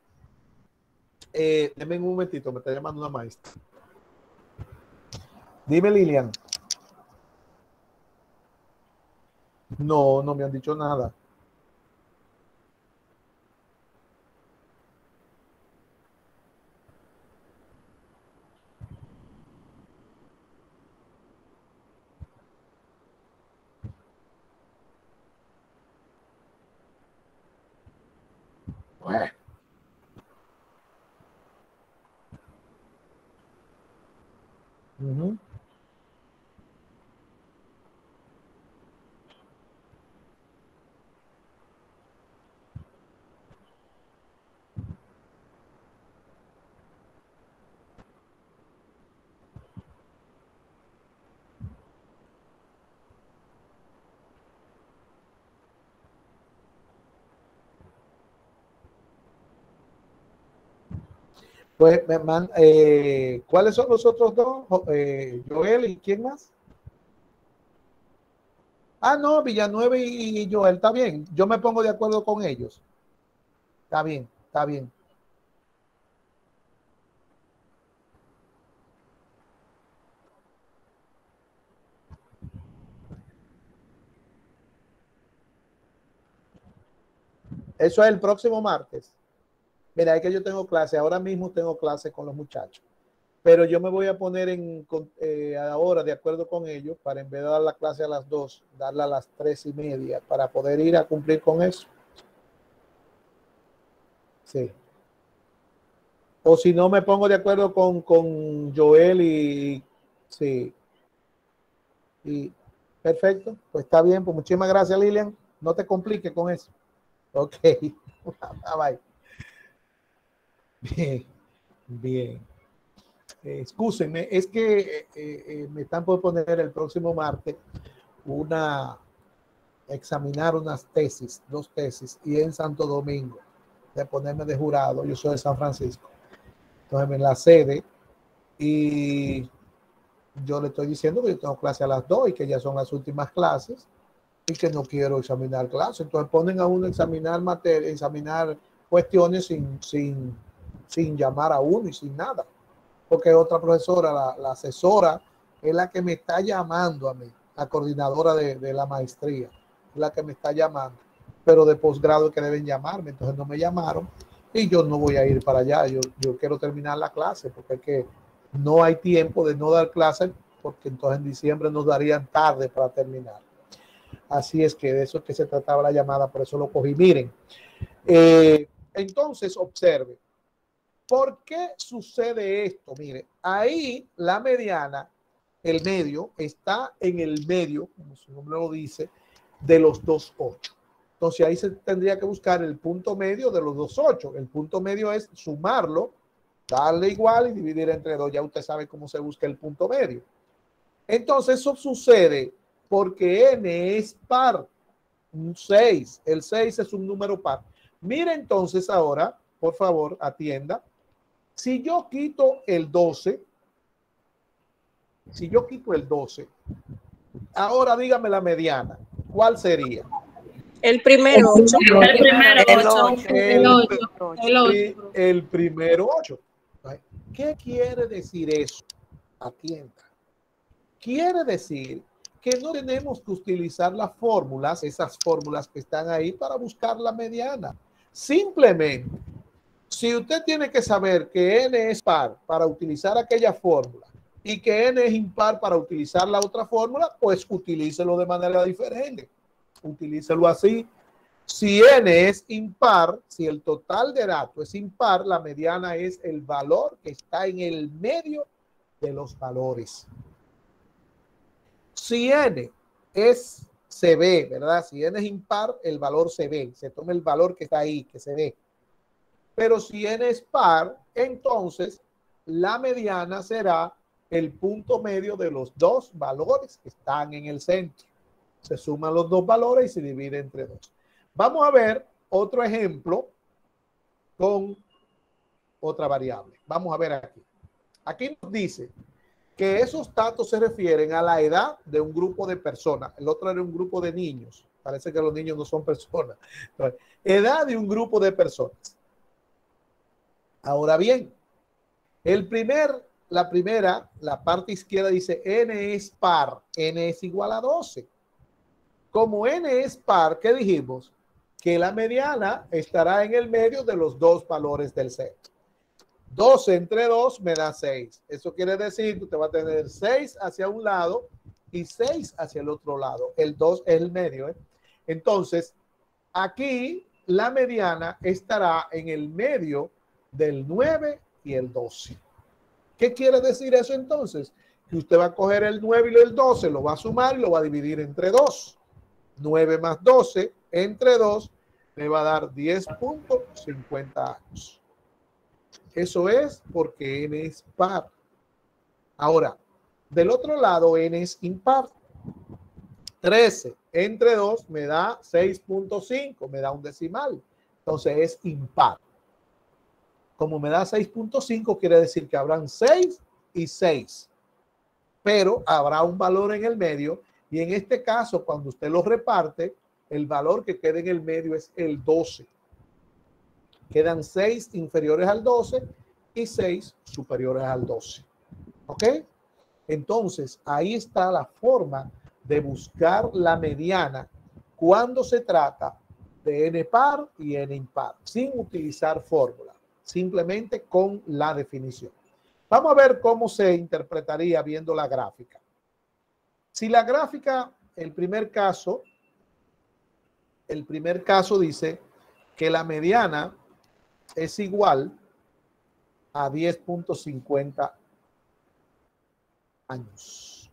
denme un momentito, me está llamando una maestra. Dime, Lilian. No, no me han dicho nada. Bueno. Pues, ¿cuáles son los otros dos? Joel y ¿quién más? Ah, no, Villanueva y Joel, está bien. Yo me pongo de acuerdo con ellos. Está bien, está bien. Eso es el próximo martes. Mira, es que yo tengo clase, ahora mismo tengo clase con los muchachos, pero yo me voy a poner ahora de acuerdo con ellos para en vez de dar la clase a las 2, darla a las 3:30 para poder ir a cumplir con eso. Sí. O si no, me pongo de acuerdo con Joel y sí. Y perfecto, pues está bien, pues muchísimas gracias, Lilian. No te compliques con eso. Ok. Bye. Bien, bien. Excúsenme, es que me están por poner el próximo martes examinar unas tesis, 2 tesis, y en Santo Domingo, de ponerme de jurado. Yo soy de San Francisco. Entonces, en la sede, y Yo le estoy diciendo que yo tengo clase a las 2 y que ya son las últimas clases y que no quiero examinar clases. Entonces ponen a uno a examinar materia, examinar cuestiones sin llamar a uno y sin nada. Porque otra profesora, la asesora, es la que me está llamando a mí, la coordinadora de la maestría, es la que me está llamando. Pero de posgrado es que deben llamarme, entonces no me llamaron y yo no voy a ir para allá. Yo quiero terminar la clase porque es que no hay tiempo de no dar clases, porque entonces en diciembre nos darían tarde para terminar. Así es que de eso es que se trataba la llamada, por eso lo cogí. Miren, entonces observe, ¿por qué sucede esto? Mire, ahí la mediana, el medio, está en el medio, como su nombre lo dice, de los 2,8. Entonces ahí se tendría que buscar el punto medio de los 2,8. El punto medio es sumarlo, darle igual y dividir entre 2. Ya usted sabe cómo se busca el punto medio. Entonces eso sucede porque n es par, un 6. El 6 es un número par. Mire entonces ahora, por favor, atienda. Si yo quito el 12, ahora dígame la mediana. ¿Cuál sería? El primero 8. El primero 8. El primero 8. ¿Qué quiere decir eso? Atienda. Quiere decir que no tenemos que utilizar las fórmulas, esas fórmulas que están ahí para buscar la mediana. Simplemente, si usted tiene que saber que n es par para utilizar aquella fórmula y que n es impar para utilizar la otra fórmula, pues utilícelo de manera diferente. Utilícelo así. Si n es impar, si el total de datos es impar, la mediana es el valor que está en el medio de los valores. Si n se ve, ¿verdad? Si n es impar, el valor se ve. Se toma el valor que está ahí, que se ve. Pero si n es par, entonces la mediana será el punto medio de los dos valores que están en el centro. Se suman los dos valores y se divide entre 2. Vamos a ver otro ejemplo con otra variable. Vamos a ver aquí. Aquí nos dice que esos datos se refieren a la edad de un grupo de personas. El otro era un grupo de niños. Parece que los niños no son personas. Entonces, edad de un grupo de personas. Ahora bien, la parte izquierda dice n es par, n es igual a 12. Como n es par, ¿qué dijimos? Que la mediana estará en el medio de los dos valores del centro. 12 entre 2 me da 6. Eso quiere decir que usted va a tener 6 hacia un lado y 6 hacia el otro lado. El 2 es el medio, ¿eh? Entonces, aquí la mediana estará en el medio del 9 y el 12. ¿Qué quiere decir eso entonces? Que usted va a coger el 9 y el 12, lo va a sumar y lo va a dividir entre 2. 9 más 12 entre 2 le va a dar 10.50 años. Eso es porque n es par. Ahora, del otro lado n es impar. 13 entre 2 me da 6.5, me da un decimal. Entonces es impar. Como me da 6.5, quiere decir que habrán 6 y 6. Pero habrá un valor en el medio. Y en este caso, cuando usted lo reparte, el valor que queda en el medio es el 12. Quedan 6 inferiores al 12 y 6 superiores al 12. ¿Ok? Entonces, ahí está la forma de buscar la mediana cuando se trata de n par y n impar, sin utilizar fórmula, simplemente con la definición. Vamos a ver cómo se interpretaría viendo la gráfica. Si la gráfica, el primer caso dice que la mediana es igual a 10.50 años.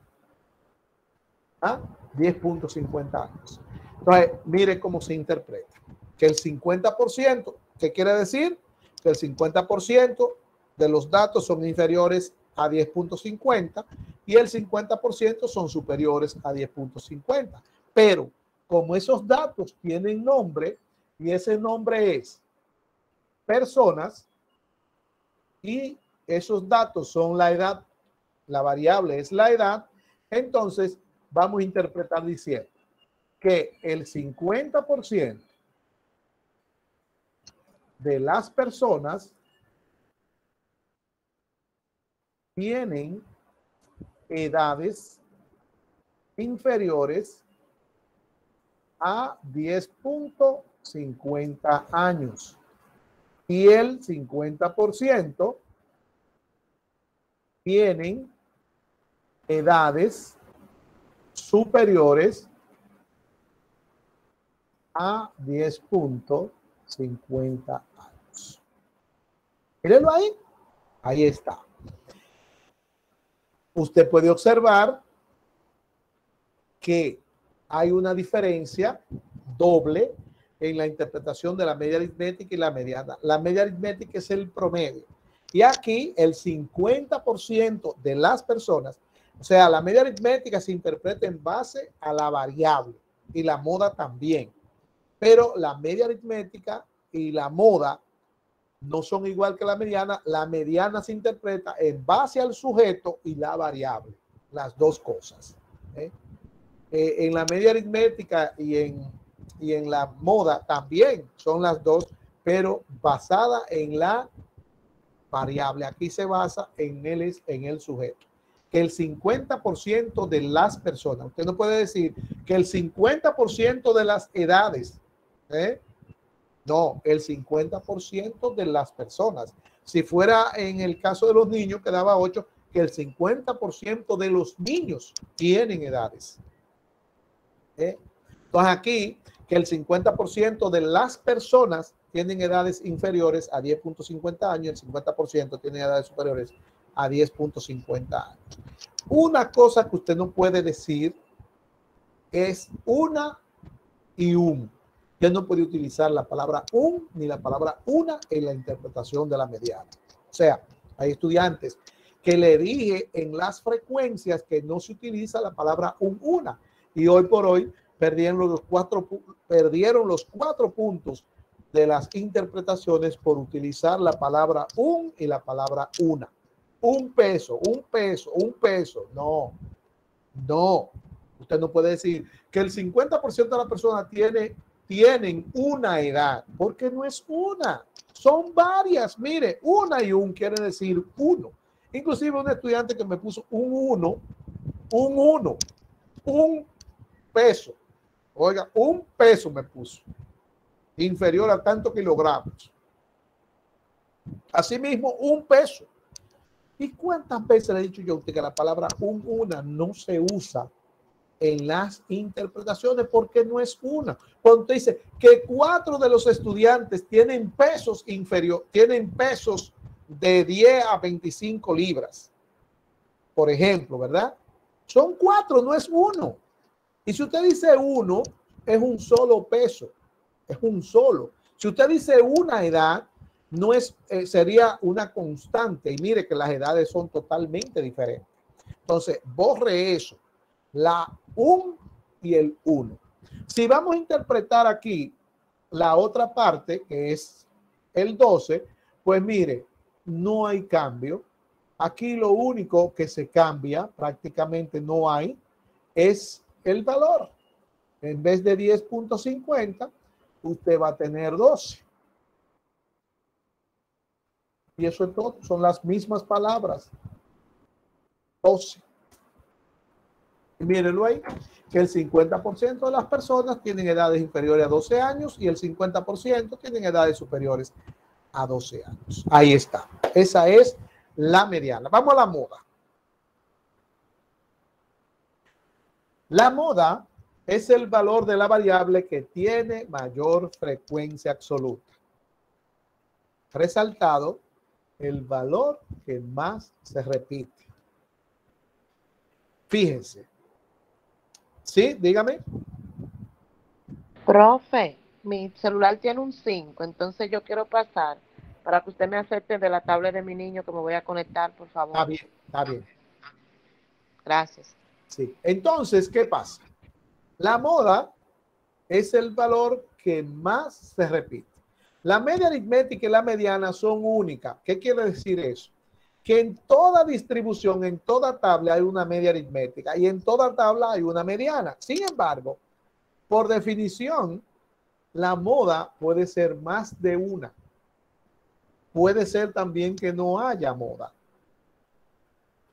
¿Ah? 10.50 años. Entonces, mire cómo se interpreta. Que el 50%, ¿qué quiere decir? Que el 50% de los datos son inferiores a 10.50 y el 50% son superiores a 10.50. Pero como esos datos tienen nombre y ese nombre es personas y esos datos son la edad la variable es la edad, entonces vamos a interpretar diciendo que el 50% de las personas tienen edades inferiores a 10.50 años y el 50% tienen edades superiores a 10.50 años. Mírenlo ahí. Ahí está. Usted puede observar que hay una diferencia doble en la interpretación de la media aritmética y la mediana. La media aritmética es el promedio. Y aquí el 50% de las personas, o sea, la media aritmética se interpreta en base a la variable y la moda también. Pero la media aritmética y la moda no son igual que la mediana. La mediana se interpreta en base al sujeto y la variable, las dos cosas. En la media aritmética y en la moda también son las dos, pero basada en la variable. Aquí se basa en el sujeto. Que el 50% de las personas, usted no puede decir que el 50% de las edades, no, el 50% de las personas. Si fuera en el caso de los niños, quedaba 8, que el 50% de los niños tienen edades. Entonces aquí, que el 50% de las personas tienen edades inferiores a 10.50 años, el 50% tienen edades superiores a 10.50 años. Una cosa que usted no puede decir es una y un. Usted no puede utilizar la palabra un ni la palabra una en la interpretación de la mediana. O sea, hay estudiantes que le dije en las frecuencias que no se utiliza la palabra un, una. Y hoy por hoy perdieron los cuatro puntos de las interpretaciones por utilizar la palabra un y la palabra una. Un peso, un peso, un peso. No, no. Usted no puede decir que el 50% de las personas tienen una edad, porque no es una, son varias. Mire, una y un quiere decir uno. Inclusive un estudiante que me puso un peso. Oiga, un peso me puso, inferior a tantos kilogramos. Asimismo, un peso. ¿Y cuántas veces le he dicho yo a usted que la palabra una no se usa en las interpretaciones porque no es una? Cuando usted dice que 4 de los estudiantes tienen pesos inferiores, tienen pesos de 10 a 25 libras, por ejemplo, ¿verdad? Son 4, no es uno. Y si usted dice uno, es un solo peso, es un solo. Si usted dice una edad, no es, sería una constante. Y mire que las edades son totalmente diferentes. Entonces, borre eso. La un y el uno. Si vamos a interpretar aquí la otra parte, que es el 12, pues mire, no hay cambio. Aquí lo único que se cambia, prácticamente no hay, es el valor. En vez de 10.50, usted va a tener 12. Y eso es todo, son las mismas palabras. 12. Y mírenlo ahí, que el 50% de las personas tienen edades inferiores a 12 años y el 50% tienen edades superiores a 12 años. Ahí está. Esa es la mediana. Vamos a la moda. La moda es el valor de la variable que tiene mayor frecuencia absoluta. Resaltado, el valor que más se repite. Fíjense. Sí, dígame. Profe, mi celular tiene un 5, entonces yo quiero pasar para que usted me acepte de la tablet de mi niño que me voy a conectar, por favor. Está bien, está bien. Gracias. Sí. Entonces, ¿qué pasa? La moda es el valor que más se repite. La media aritmética y la mediana son únicas. ¿Qué quiere decir eso? que en toda distribución, en toda tabla hay una media aritmética y en toda tabla hay una mediana. Sin embargo, por definición, la moda puede ser más de una. Puede ser también que no haya moda,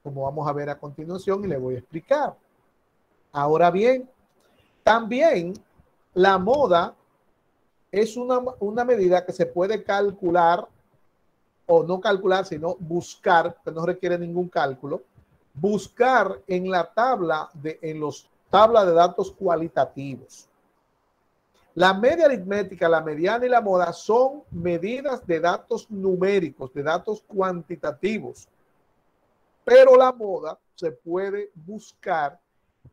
como vamos a ver a continuación y le voy a explicar. Ahora bien, también la moda es una medida que se puede calcular o no calcular, sino buscar, que no requiere ningún cálculo, buscar en la tabla en los tablas de datos cualitativos. La media aritmética, la mediana y la moda son medidas de datos numéricos, de datos cuantitativos, pero la moda se puede buscar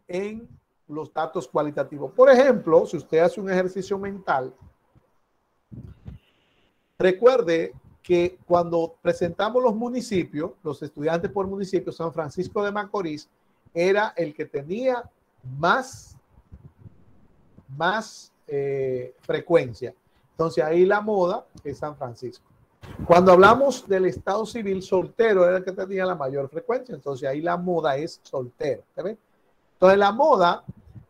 en los datos cualitativos. Por ejemplo, si usted hace un ejercicio mental, recuerde que cuando presentamos los municipios, los estudiantes por municipio, San Francisco de Macorís era el que tenía más frecuencia. Entonces ahí la moda es San Francisco. Cuando hablamos del estado civil, Soltero era el que tenía la mayor frecuencia. Entonces ahí la moda es Soltero. ¿Ve? Entonces la moda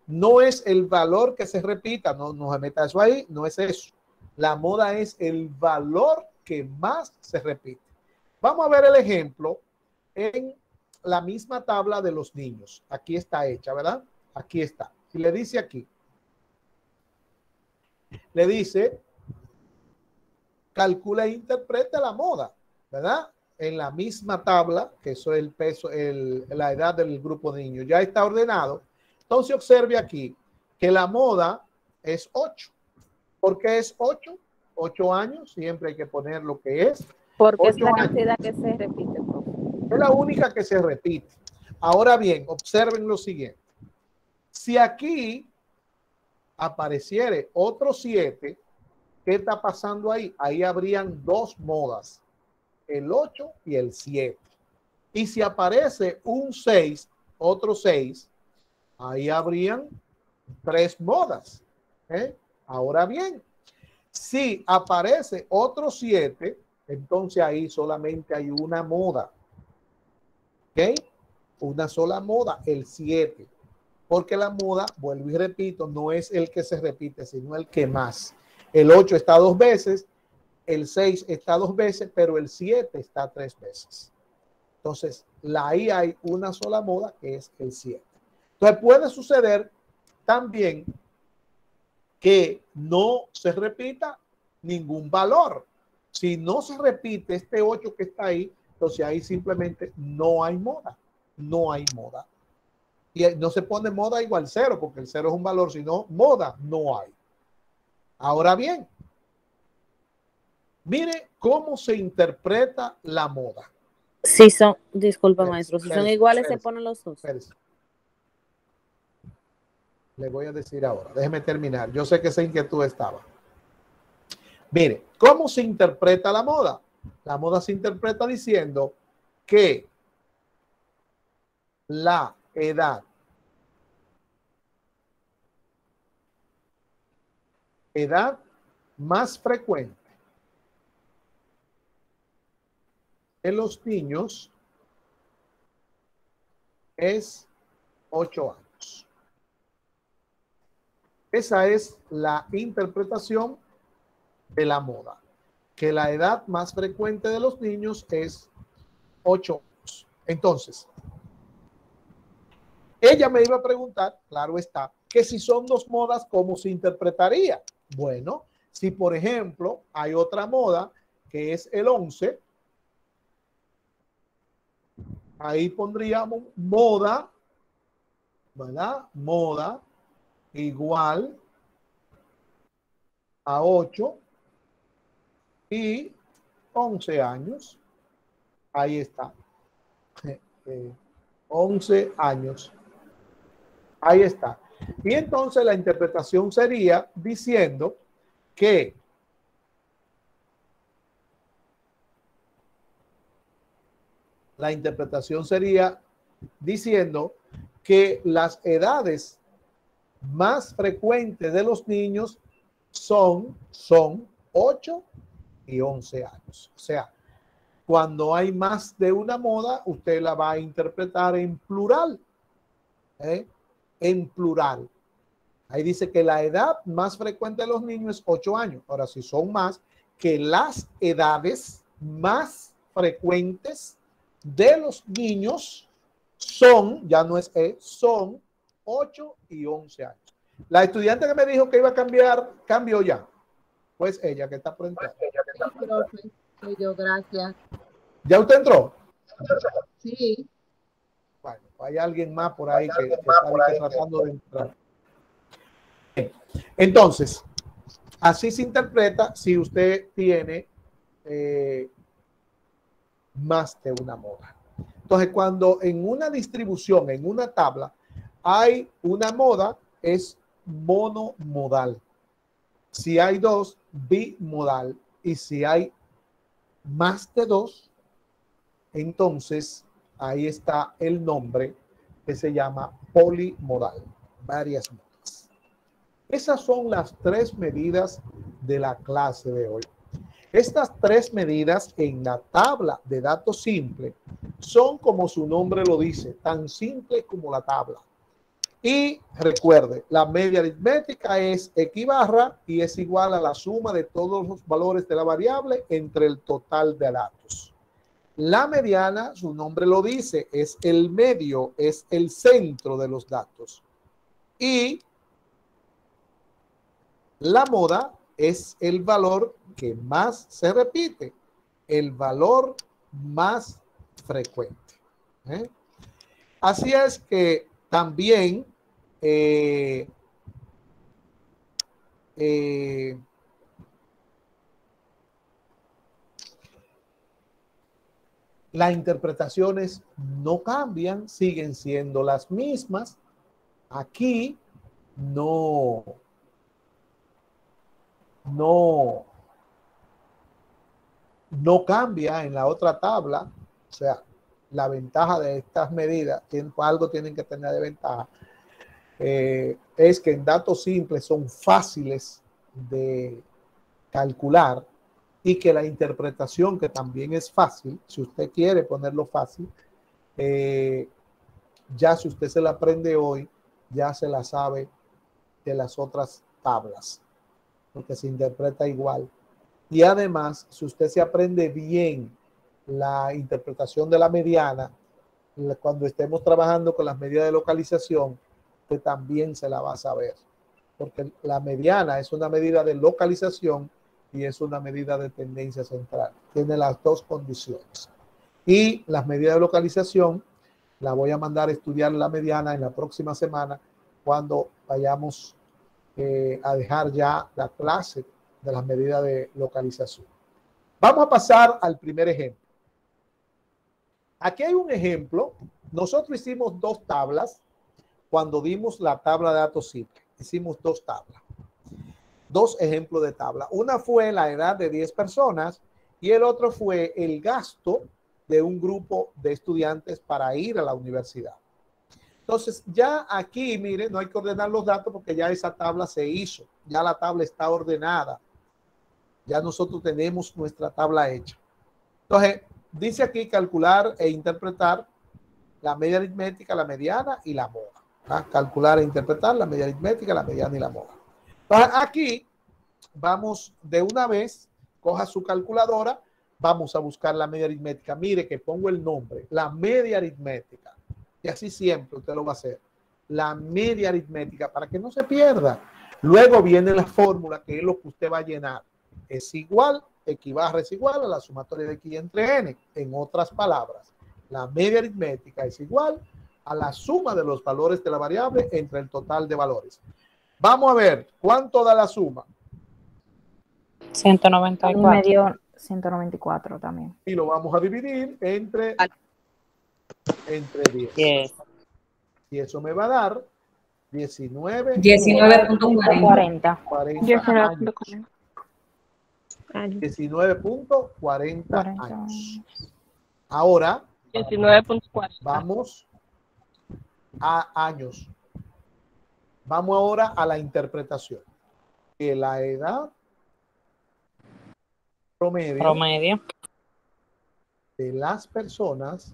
no es el valor que se repita, no se meta eso ahí, no es eso. La moda es el valor que más se repite. Vamos a ver el ejemplo en la misma tabla de los niños. Aquí está hecha, ¿verdad? Aquí está. Y le dice aquí. Le dice, calcula e interpreta la moda, ¿verdad? En la misma tabla, que eso es el peso, la edad del grupo de niños. Ya está ordenado. Entonces observe aquí que la moda es 8. ¿Por qué es 8? 8 años, siempre hay que poner lo que es. Porque es la cantidad que se repite, profe. Es la única que se repite. Ahora bien, observen lo siguiente. Si aquí apareciere otro 7, ¿qué está pasando ahí? Ahí habrían 2 modas, el 8 y el 7. Y si aparece un 6, otro 6, ahí habrían 3 modas. Ahora bien, si aparece otro 7, entonces ahí solamente hay una moda. ¿Ok? Una sola moda, el 7. Porque la moda, vuelvo y repito, no es el que se repite, sino el que más. El 8 está 2 veces, el 6 está 2 veces, pero el 7 está 3 veces. Entonces, ahí hay una sola moda que es el 7. Entonces, puede suceder también que no se repita ningún valor. Si no se repite este 8 que está ahí, entonces ahí simplemente no hay moda. No hay moda. Y no se pone moda igual 0, porque el 0 es un valor, sino moda no hay. Ahora bien, mire cómo se interpreta la moda. Si son, disculpa maestro, si son iguales se ponen los dos. Le voy a decir ahora, déjeme terminar. Yo sé que esa inquietud estaba. Mire, ¿cómo se interpreta la moda? La moda se interpreta diciendo que la edad más frecuente en los niños es 8 años. Esa es la interpretación de la moda, que la edad más frecuente de los niños es 8 años. Entonces, ella me iba a preguntar, claro está, que si son 2 modas, ¿cómo se interpretaría? Bueno, si por ejemplo hay otra moda que es el 11, ahí pondríamos moda, ¿verdad? Moda igual a 8 y 11 años. Ahí está. 11 años. Ahí está. Y entonces la interpretación sería diciendo que las edades más frecuentes de los niños son 8 y 11 años. O sea, Cuando hay más de una moda, usted la va a interpretar en plural. En plural. Ahí dice que la edad más frecuente de los niños es 8 años. Ahora, si son más, que las edades más frecuentes de los niños son, ya no es son 8 y 11 años. La estudiante que me dijo que iba a cambiar, cambió ya. Pues ella que está por entrar. Soy yo, gracias. ¿Ya usted entró? Sí. Bueno, hay alguien más por ahí que está tratando de entrar. Entonces, así se interpreta si usted tiene más de una moda. Entonces, cuando en una distribución, en una tabla, hay una moda, es monomodal. Si hay dos, bimodal. Y si hay más de dos, entonces ahí está el nombre que se llama polimodal. Varias modas. Esas son las 3 medidas de la clase de hoy. Estas 3 medidas en la tabla de datos simple son, como su nombre lo dice, tan simple como la tabla. Y recuerde, la media aritmética es equibarra y es igual a la suma de todos los valores de la variable entre el total de datos. La mediana, su nombre lo dice, es el medio, es el centro de los datos. Y la moda es el valor que más se repite, el valor más frecuente. Así es que también las interpretaciones no cambian, siguen siendo las mismas. Aquí no cambia en la otra tabla. O sea, la ventaja de estas medidas, algo tienen que tener de ventaja, es que en datos simples son fáciles de calcular y que la interpretación, que también es fácil, si usted quiere ponerlo fácil, ya si usted se la aprende hoy, ya se la sabe de las otras tablas, porque se interpreta igual. Y además, si usted se aprende bien la interpretación de la mediana, cuando estemos trabajando con las medidas de localización, usted también se la va a saber, porque la mediana es una medida de localización y es una medida de tendencia central. Tiene las dos condiciones. Y las medidas de localización la voy a mandar a estudiar la mediana en la próxima semana, cuando vayamos a dejar ya la clase de las medidas de localización. Vamos a pasar al primer ejemplo. Aquí hay un ejemplo. Nosotros hicimos 2 tablas cuando dimos la tabla de datos simples. Hicimos 2 tablas. 2 ejemplos de tabla. Una fue la edad de 10 personas y el otro fue el gasto de un grupo de estudiantes para ir a la universidad. Entonces, ya aquí, miren, no hay que ordenar los datos porque ya esa tabla se hizo. Ya la tabla está ordenada. Ya nosotros tenemos nuestra tabla hecha. Entonces, dice aquí calcular e interpretar la media aritmética, la mediana y la moda. Calcular e interpretar la media aritmética, la mediana y la moda. Entonces, aquí vamos de una vez, coja su calculadora, vamos a buscar la media aritmética. Mire que pongo el nombre, la media aritmética. Y así siempre usted lo va a hacer. La media aritmética, para que no se pierda. Luego viene la fórmula, que es lo que usted va a llenar. Es igual, equibarra es igual a la sumatoria de X entre N. En otras palabras, la media aritmética es igual a la suma de los valores de la variable entre el total de valores. Vamos a ver, ¿cuánto da la suma? 194. Y me dio 194 también. Y lo vamos a dividir entre 10. Yes. Y eso me va a dar 19. 19.40. 19.40 años. Ahora 19.4. vamos a años. Vamos ahora a la interpretación. Que la edad promedio de las personas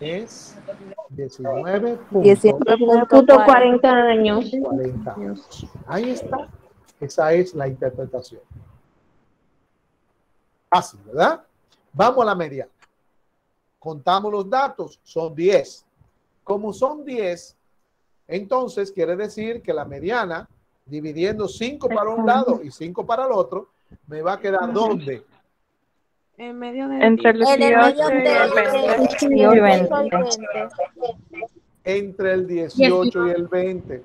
es 19.40 años. 40 años. Ahí está. Esa es la interpretación. Fácil, ¿verdad? Vamos a la mediana. Contamos los datos, son 10. Como son 10, entonces quiere decir que la mediana, dividiendo 5 para un lado y 5 para el otro, me va a quedar ¿dónde? En medio de Entre el 18 y el 20. Entre el 18 y el 20.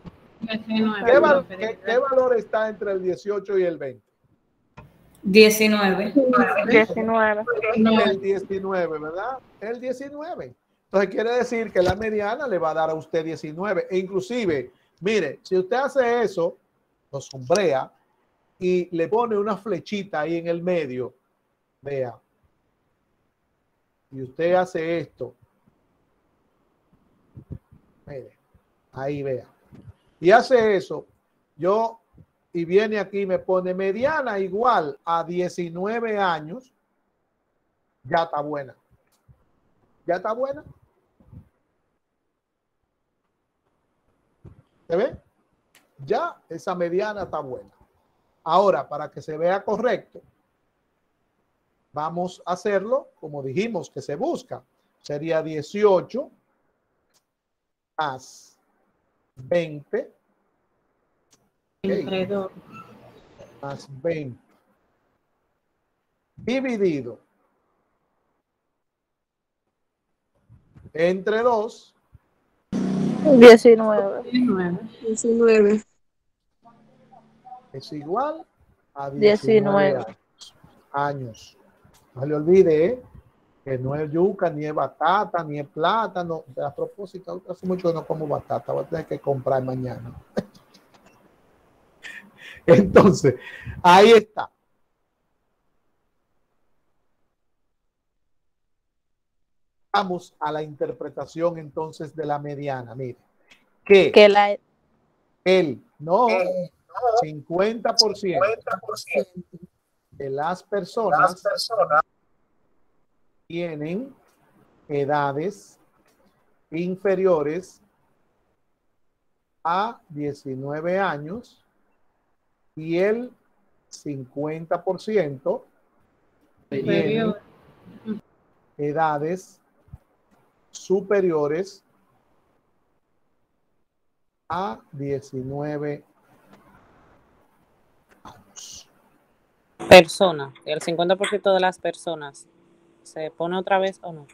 ¿Qué valor está entre el 18 y el 20? 19. 19. El 19, ¿verdad? El 19. Entonces quiere decir que la mediana le va a dar a usted 19. E inclusive, mire, si usted hace eso, lo sombrea y le pone una flechita ahí en el medio, vea, y usted hace esto, mire, ahí vea, y hace eso, y viene aquí y me pone mediana igual a 19 años, ya está buena. ¿Ya está buena? ¿Se ve? Ya esa mediana está buena. Ahora, para que se vea correcto, vamos a hacerlo como dijimos que se busca. Sería 18 más 20. Entre dos. Más 20. Dividido entre 2. 19. 19. Es igual a 19 años. No le olvide que no es yuca, ni es batata, ni es plátano. A propósito, hace mucho que no como batata. Voy a tener que comprar mañana. Entonces, ahí está. Vamos a la interpretación entonces de la mediana. Mire, que el 50% de las personas tienen edades inferiores a 19 años y el 50% tienen edades superiores a 19 años. Persona, el 50% de las personas, ¿se pone otra vez o no?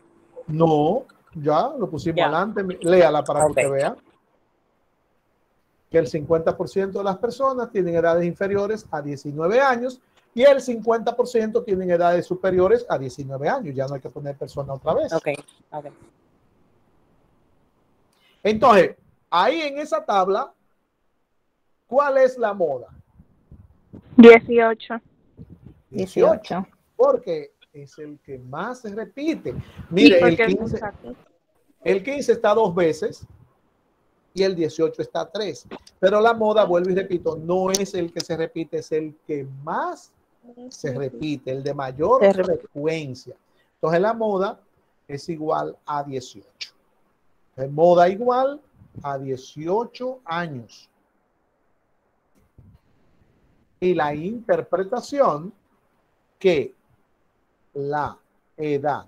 No, ya lo pusimos adelante. Léala para que usted vea. Que el 50% de las personas tienen edades inferiores a 19 años y el 50% tienen edades superiores a 19 años. Ya no hay que poner persona otra vez. Ok. Entonces, ahí en esa tabla, ¿cuál es la moda? 18. 18. Porque es el que más se repite. Mire, el 15 está 2 veces y el 18 está 3. Pero la moda, vuelvo y repito, no es el que se repite, es el que más se repite, el de mayor frecuencia. Entonces la moda es igual a 18. Entonces, moda igual a 18 años. Y la interpretación que la edad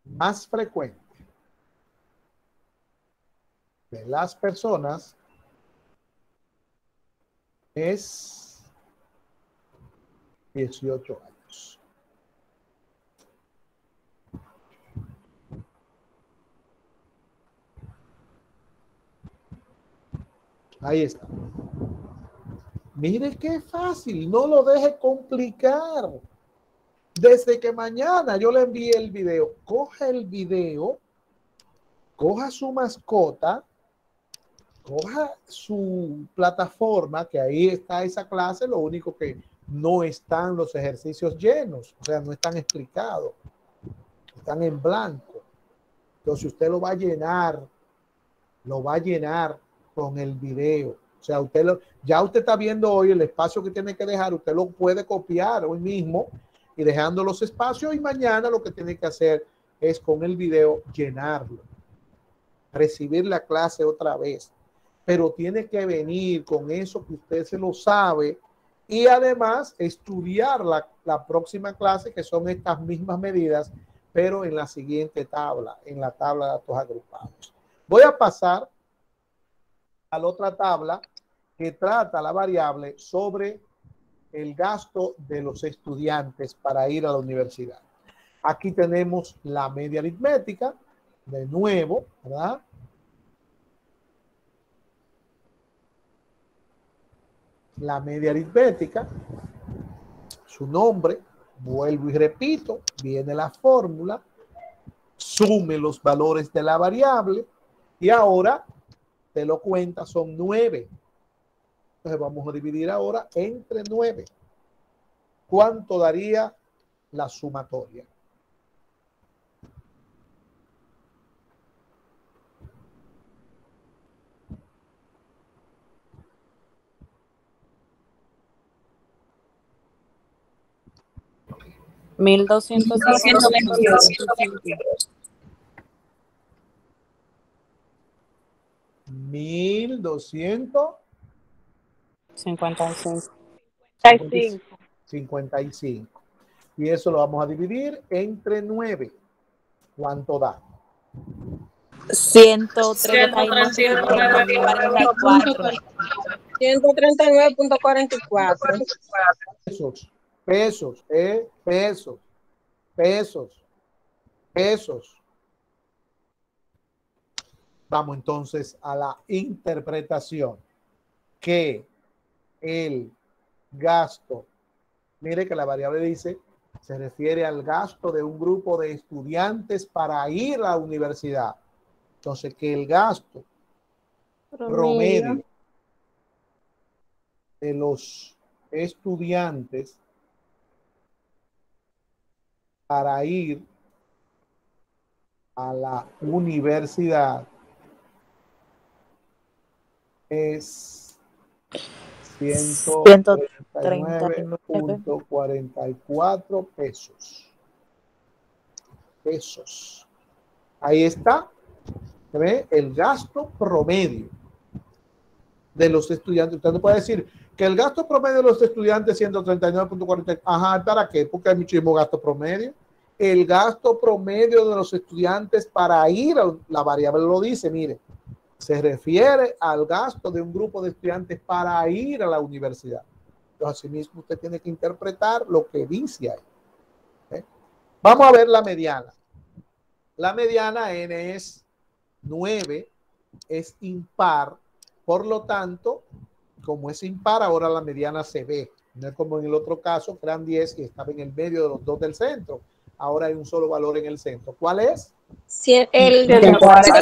más frecuente de las personas es 18 años. Ahí está. Mire qué fácil, no lo deje complicar. Desde que mañana yo le envíe el video, coja el video, coja su mascota, coja su plataforma, que ahí está esa clase, lo único que no están los ejercicios llenos, o sea, no están explicados, están en blanco. Entonces usted lo va a llenar con el video. O sea, ya usted está viendo hoy el espacio que tiene que dejar, usted lo puede copiar hoy mismo y dejando los espacios, y mañana lo que tiene que hacer es con el video llenarlo, recibir la clase otra vez, pero tiene que venir con eso que usted se lo sabe y además estudiar la próxima clase, que son estas mismas medidas, pero en la siguiente tabla, en la tabla de datos agrupados. Voy a pasar a la otra tabla que trata la variable sobre el gasto de los estudiantes para ir a la universidad. Aquí tenemos la media aritmética, de nuevo, ¿verdad? La media aritmética, su nombre, vuelvo y repito, viene la fórmula, sume los valores de la variable y ahora te lo cuenta, son 9. Entonces vamos a dividir ahora entre 9. ¿Cuánto daría la sumatoria? $1,255. Y eso lo vamos a dividir entre 9. ¿Cuánto da? 139.44. Pesos. Vamos entonces a la interpretación. Que el gasto, mire que la variable dice, se refiere al gasto de un grupo de estudiantes para ir a la universidad. Entonces, que el gasto promedio de los estudiantes para ir a la universidad es 139.44 pesos. Ahí está. ¿Se ve? El gasto promedio de los estudiantes. Usted no puede decir que el gasto promedio de los estudiantes es 139.40. Ajá, ¿para qué? Porque hay muchísimo gasto promedio. El gasto promedio de los estudiantes para ir a la variable lo dice, mire, se refiere al gasto de un grupo de estudiantes para ir a la universidad. Entonces, asimismo, usted tiene que interpretar lo que dice ahí. Vamos a ver la mediana. La mediana n es 9, es impar. Por lo tanto, como es impar, ahora la mediana se ve. No es como en el otro caso, que eran 10 y estaba en el medio de los dos del centro. Ahora hay un solo valor en el centro. ¿Cuál es? El 140.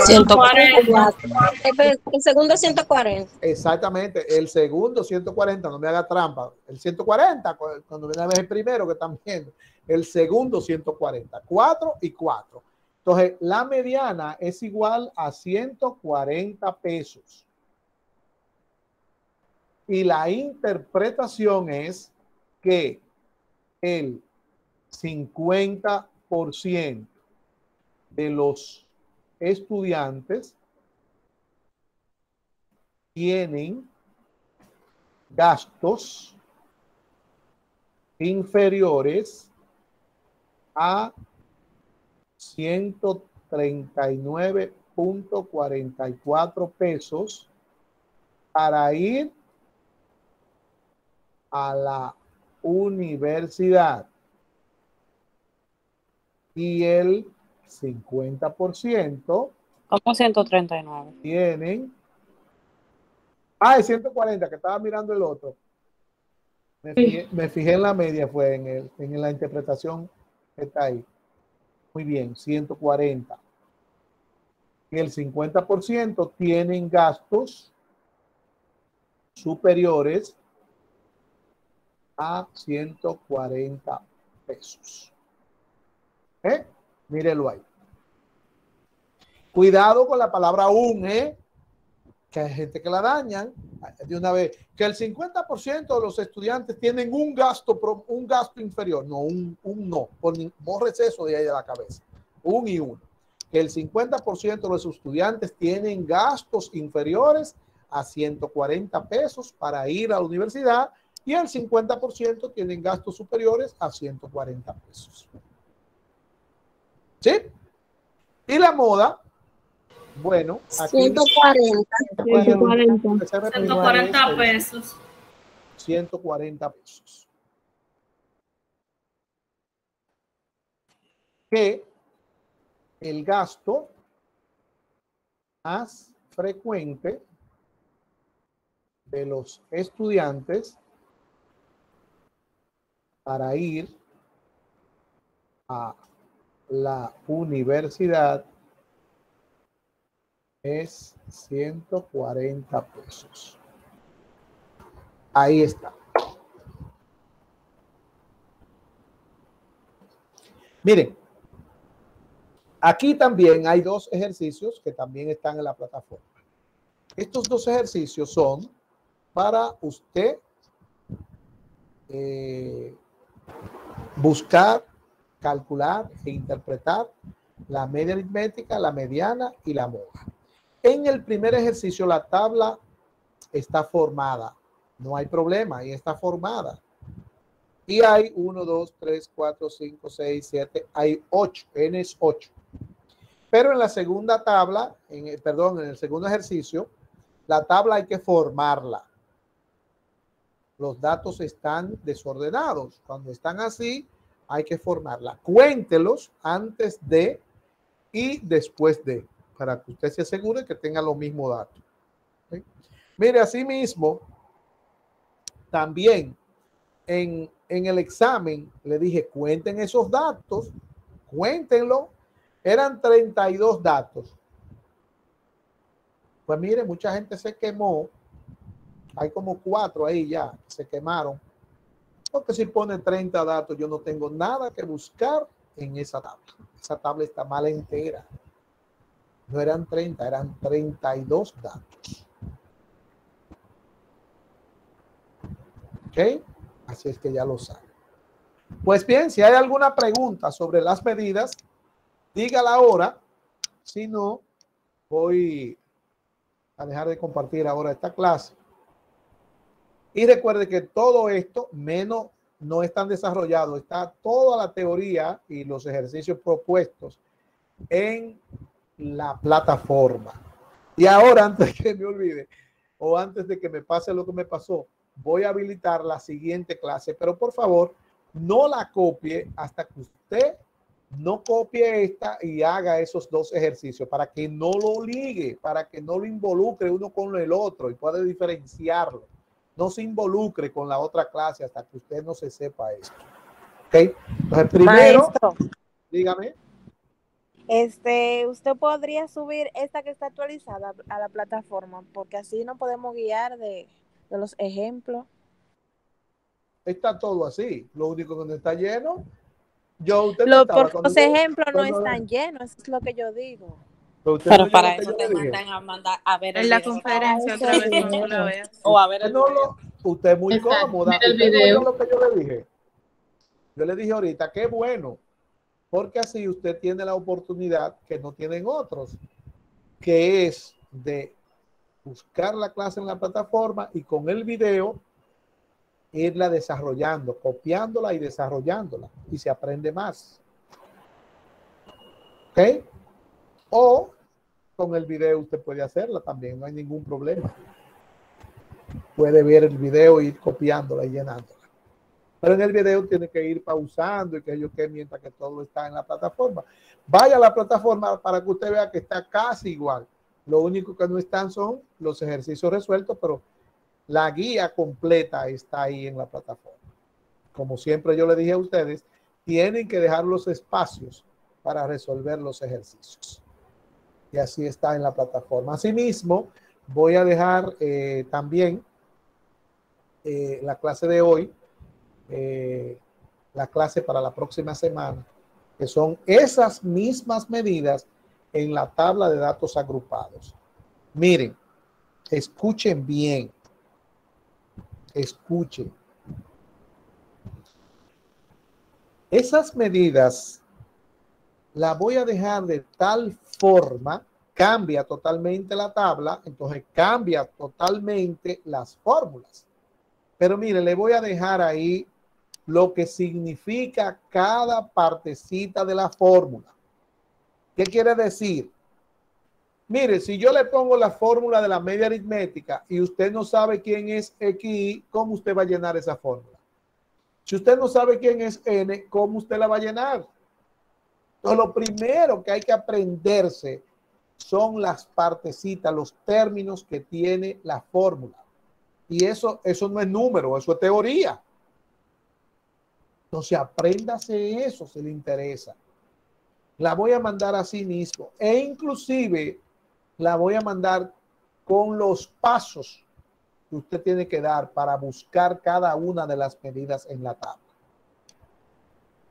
El segundo 140. Exactamente, el segundo 140, no me haga trampa. El 140, cuando viene a ver el primero que están viendo, el segundo 140, 4 y 4. Entonces, la mediana es igual a 140 pesos. Y la interpretación es que el 50% de los estudiantes tienen gastos inferiores a 139.44 pesos para ir a la universidad, y el 50% ¿Cómo 139? tienen. Ah, es 140, que estaba mirando el otro. Me fijé en la media, fue en la interpretación que está ahí. Muy bien, 140. Y el 50% tienen gastos superiores a 140 pesos. Mírelo ahí. Cuidado con la palabra un, que hay gente que la dañan de una vez, que el 50% de los estudiantes tienen un gasto inferior, no, no, borres eso de ahí de la cabeza, un y uno, que el 50% de los estudiantes tienen gastos inferiores a 140 pesos para ir a la universidad y el 50% tienen gastos superiores a 140 pesos. ¿Sí? Y la moda, bueno, aquí 140. 140 pesos. 140 pesos. Que el gasto más frecuente de los estudiantes para ir a la universidad es 140 pesos. Ahí está. Miren, aquí también hay dos ejercicios que también están en la plataforma. Estos dos ejercicios son para usted buscar, calcular e interpretar la media aritmética, la mediana y la moda. En el primer ejercicio la tabla está formada, no hay problema, y está formada. Y hay 1, 2, 3, 4, 5, 6, 7, hay 8, n es 8. Pero en la segunda tabla, en el segundo ejercicio, la tabla hay que formarla. Los datos están desordenados. Cuando están así, hay que formarla. Cuéntelos antes de y después de, para que usted se asegure que tenga los mismos datos. ¿Sí? Mire, asimismo, también en el examen le dije, cuenten esos datos, cuéntenlo. Eran 32 datos. Pues mire, mucha gente se quemó. Hay como 4 ahí ya que se quemaron. Porque si pone 30 datos, yo no tengo nada que buscar en esa tabla. Esa tabla está mal entera. No eran 30, eran 32 datos. ¿Ok? Así es que ya lo saben. Pues bien, si hay alguna pregunta sobre las medidas, dígala ahora. Si no, voy a dejar de compartir ahora esta clase. Y recuerde que todo esto, menos, no están desarrollados. Está toda la teoría y los ejercicios propuestos en la plataforma. Y ahora, antes que me olvide, o antes de que me pase lo que me pasó, voy a habilitar la siguiente clase. Pero por favor, no la copie hasta que usted no copie esta y haga esos dos ejercicios para que no lo ligue, para que no lo involucre uno con el otro y pueda diferenciarlo. No se involucre con la otra clase hasta que usted no se sepa esto. ¿Ok? Entonces, primero, maestro, dígame. usted podría subir esta que está actualizada a la plataforma, porque así nos podemos guiar de los ejemplos. Está todo así. Lo único que no está lleno. Usted Porque los ejemplos no están llenos, eso es lo que yo digo. Pero para eso te mandan a mandar a ver en la conferencia otra vez para que la veas. O a ver el video. Usted es muy cómoda. Mira el video. Lo que yo le dije. Yo le dije ahorita, qué bueno, porque así usted tiene la oportunidad que no tienen otros, que es de buscar la clase en la plataforma y con el video irla desarrollando, copiándola y desarrollándola, y se aprende más. ¿Ok? O con el video usted puede hacerla también, no hay ningún problema. Puede ver el video y ir copiándola y llenándola. Pero en el video tiene que ir pausando y que yo que mientras que todo está en la plataforma. Vaya a la plataforma para que usted vea que está casi igual. Lo único que no están son los ejercicios resueltos, pero la guía completa está ahí en la plataforma. Como siempre yo le dije a ustedes, tienen que dejar los espacios para resolver los ejercicios. Y así está en la plataforma. Asimismo, voy a dejar también la clase de hoy, la clase para la próxima semana, que son esas mismas medidas en la tabla de datos agrupados. Miren, Escuchen bien. Escuchen. Esas medidas las voy a dejar de tal forma, cambia totalmente la tabla, entonces cambia totalmente las fórmulas. Pero mire, le voy a dejar ahí lo que significa cada partecita de la fórmula. ¿Qué quiere decir? Mire, si yo le pongo la fórmula de la media aritmética y usted no sabe quién es X, ¿cómo usted va a llenar esa fórmula? Si usted no sabe quién es N, ¿cómo usted la va a llenar? Entonces, lo primero que hay que aprenderse son las partecitas, los términos que tiene la fórmula. Y eso no es número, eso es teoría. Entonces, apréndase eso si le interesa. La voy a mandar así mismo. E inclusive la voy a mandar con los pasos que usted tiene que dar para buscar cada una de las medidas en la tabla.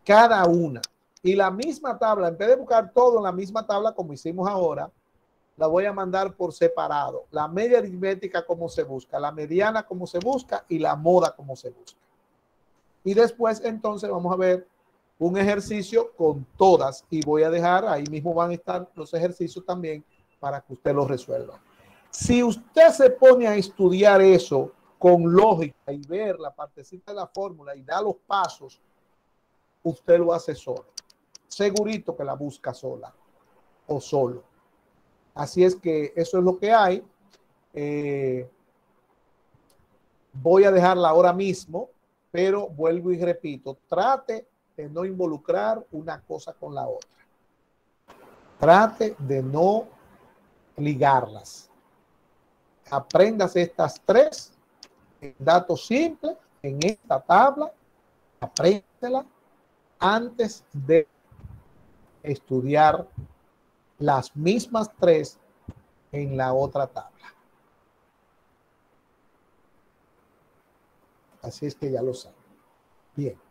Cada una. Y la misma tabla, en vez de buscar todo en la misma tabla como hicimos ahora, la voy a mandar por separado. La media aritmética como se busca, la mediana como se busca y la moda como se busca. Y después entonces vamos a ver un ejercicio con todas y voy a dejar, ahí mismo van a estar los ejercicios también para que usted los resuelva. Si usted se pone a estudiar eso con lógica y ver la partecita de la fórmula y da los pasos, usted lo hace solo. Segurito que la busca sola o solo. Así es que eso es lo que hay. Voy a dejarla ahora mismo, pero vuelvo y repito, trate de no involucrar una cosa con la otra. Trate de no ligarlas. Apréndase estas tres en datos simples en esta tabla. Apréndela antes de estudiar las mismas tres en la otra tabla. Así es que ya lo saben. Bien.